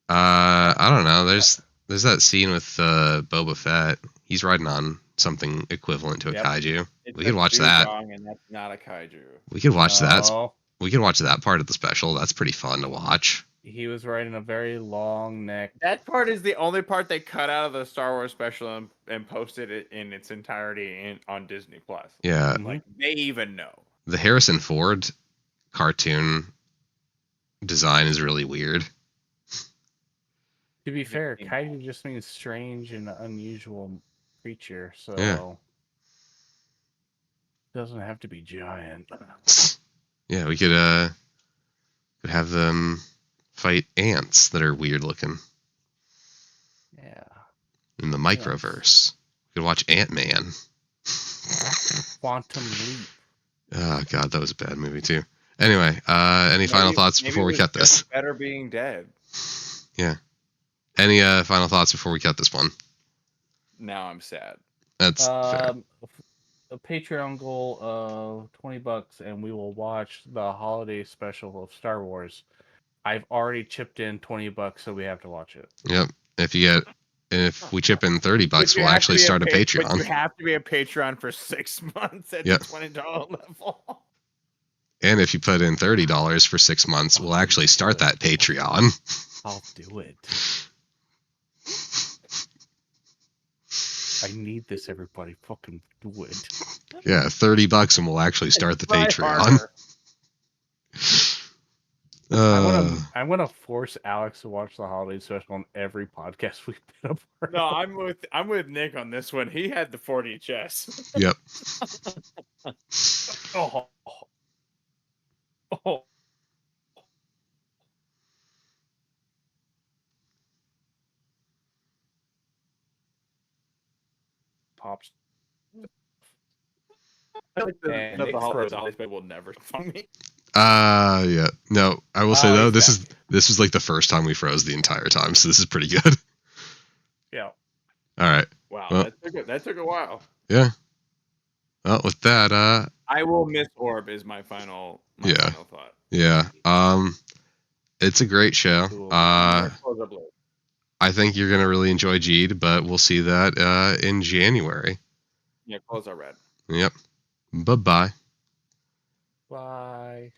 S2: I don't know. There's that scene with Boba Fett. He's riding on something equivalent to a kaiju. We could watch that.
S3: And that's not a kaiju.
S2: We could watch that. We could watch that part of the special. That's pretty fun to watch.
S1: He was riding a very long neck.
S3: That part is the only part they cut out of the Star Wars special and posted it in its entirety on Disney Plus.
S2: Yeah.
S3: Like, they even know.
S2: The Harrison Ford cartoon design is really weird.
S1: To be fair, kaiju just means strange and unusual creature, so
S2: it
S1: doesn't have to be giant.
S2: Yeah, we could have them fight ants that are weird looking.
S1: Yeah.
S2: In the microverse. We could watch Ant-Man.
S1: Quantum Leap.
S2: Oh god, that was a bad movie too. Anyway, any final thoughts before we cut this?
S3: Better being dead.
S2: Yeah. Any final thoughts before we cut this one?
S3: Now I'm sad.
S2: That's fair.
S1: A Patreon goal of $20, and we will watch the holiday special of Star Wars. I've already chipped in $20, so we have to watch it.
S2: Yep. If we chip in $30, we'll actually start a Patreon.
S3: But you have to be a Patreon for 6 months at the $20 level.
S2: And if you put in $30 for 6 months, we'll actually start that Patreon.
S1: I'll do it. I need this, everybody. Fucking do it.
S2: Yeah, $30 and we'll actually start the Patreon.
S1: I'm gonna force Alex to watch the holiday special on every podcast we've been a part of.
S3: No, I'm with Nick on this one. He had the 4DHS.
S2: Yep.
S1: Oh. Pops.
S3: The holiday will never fund me.
S2: Yeah. No, I will say though, this was like the first time we froze the entire time, so this is pretty good.
S1: Yeah.
S2: All right.
S3: Wow,
S2: well,
S3: that took a while.
S2: Yeah. Well, with that,
S3: I will miss Orb is my final thought.
S2: Yeah. It's a great show. I think you're gonna really enjoy Jeed, but we'll see that in January.
S3: Yeah, clothes are red.
S2: Yep. Bye-bye.
S1: Bye.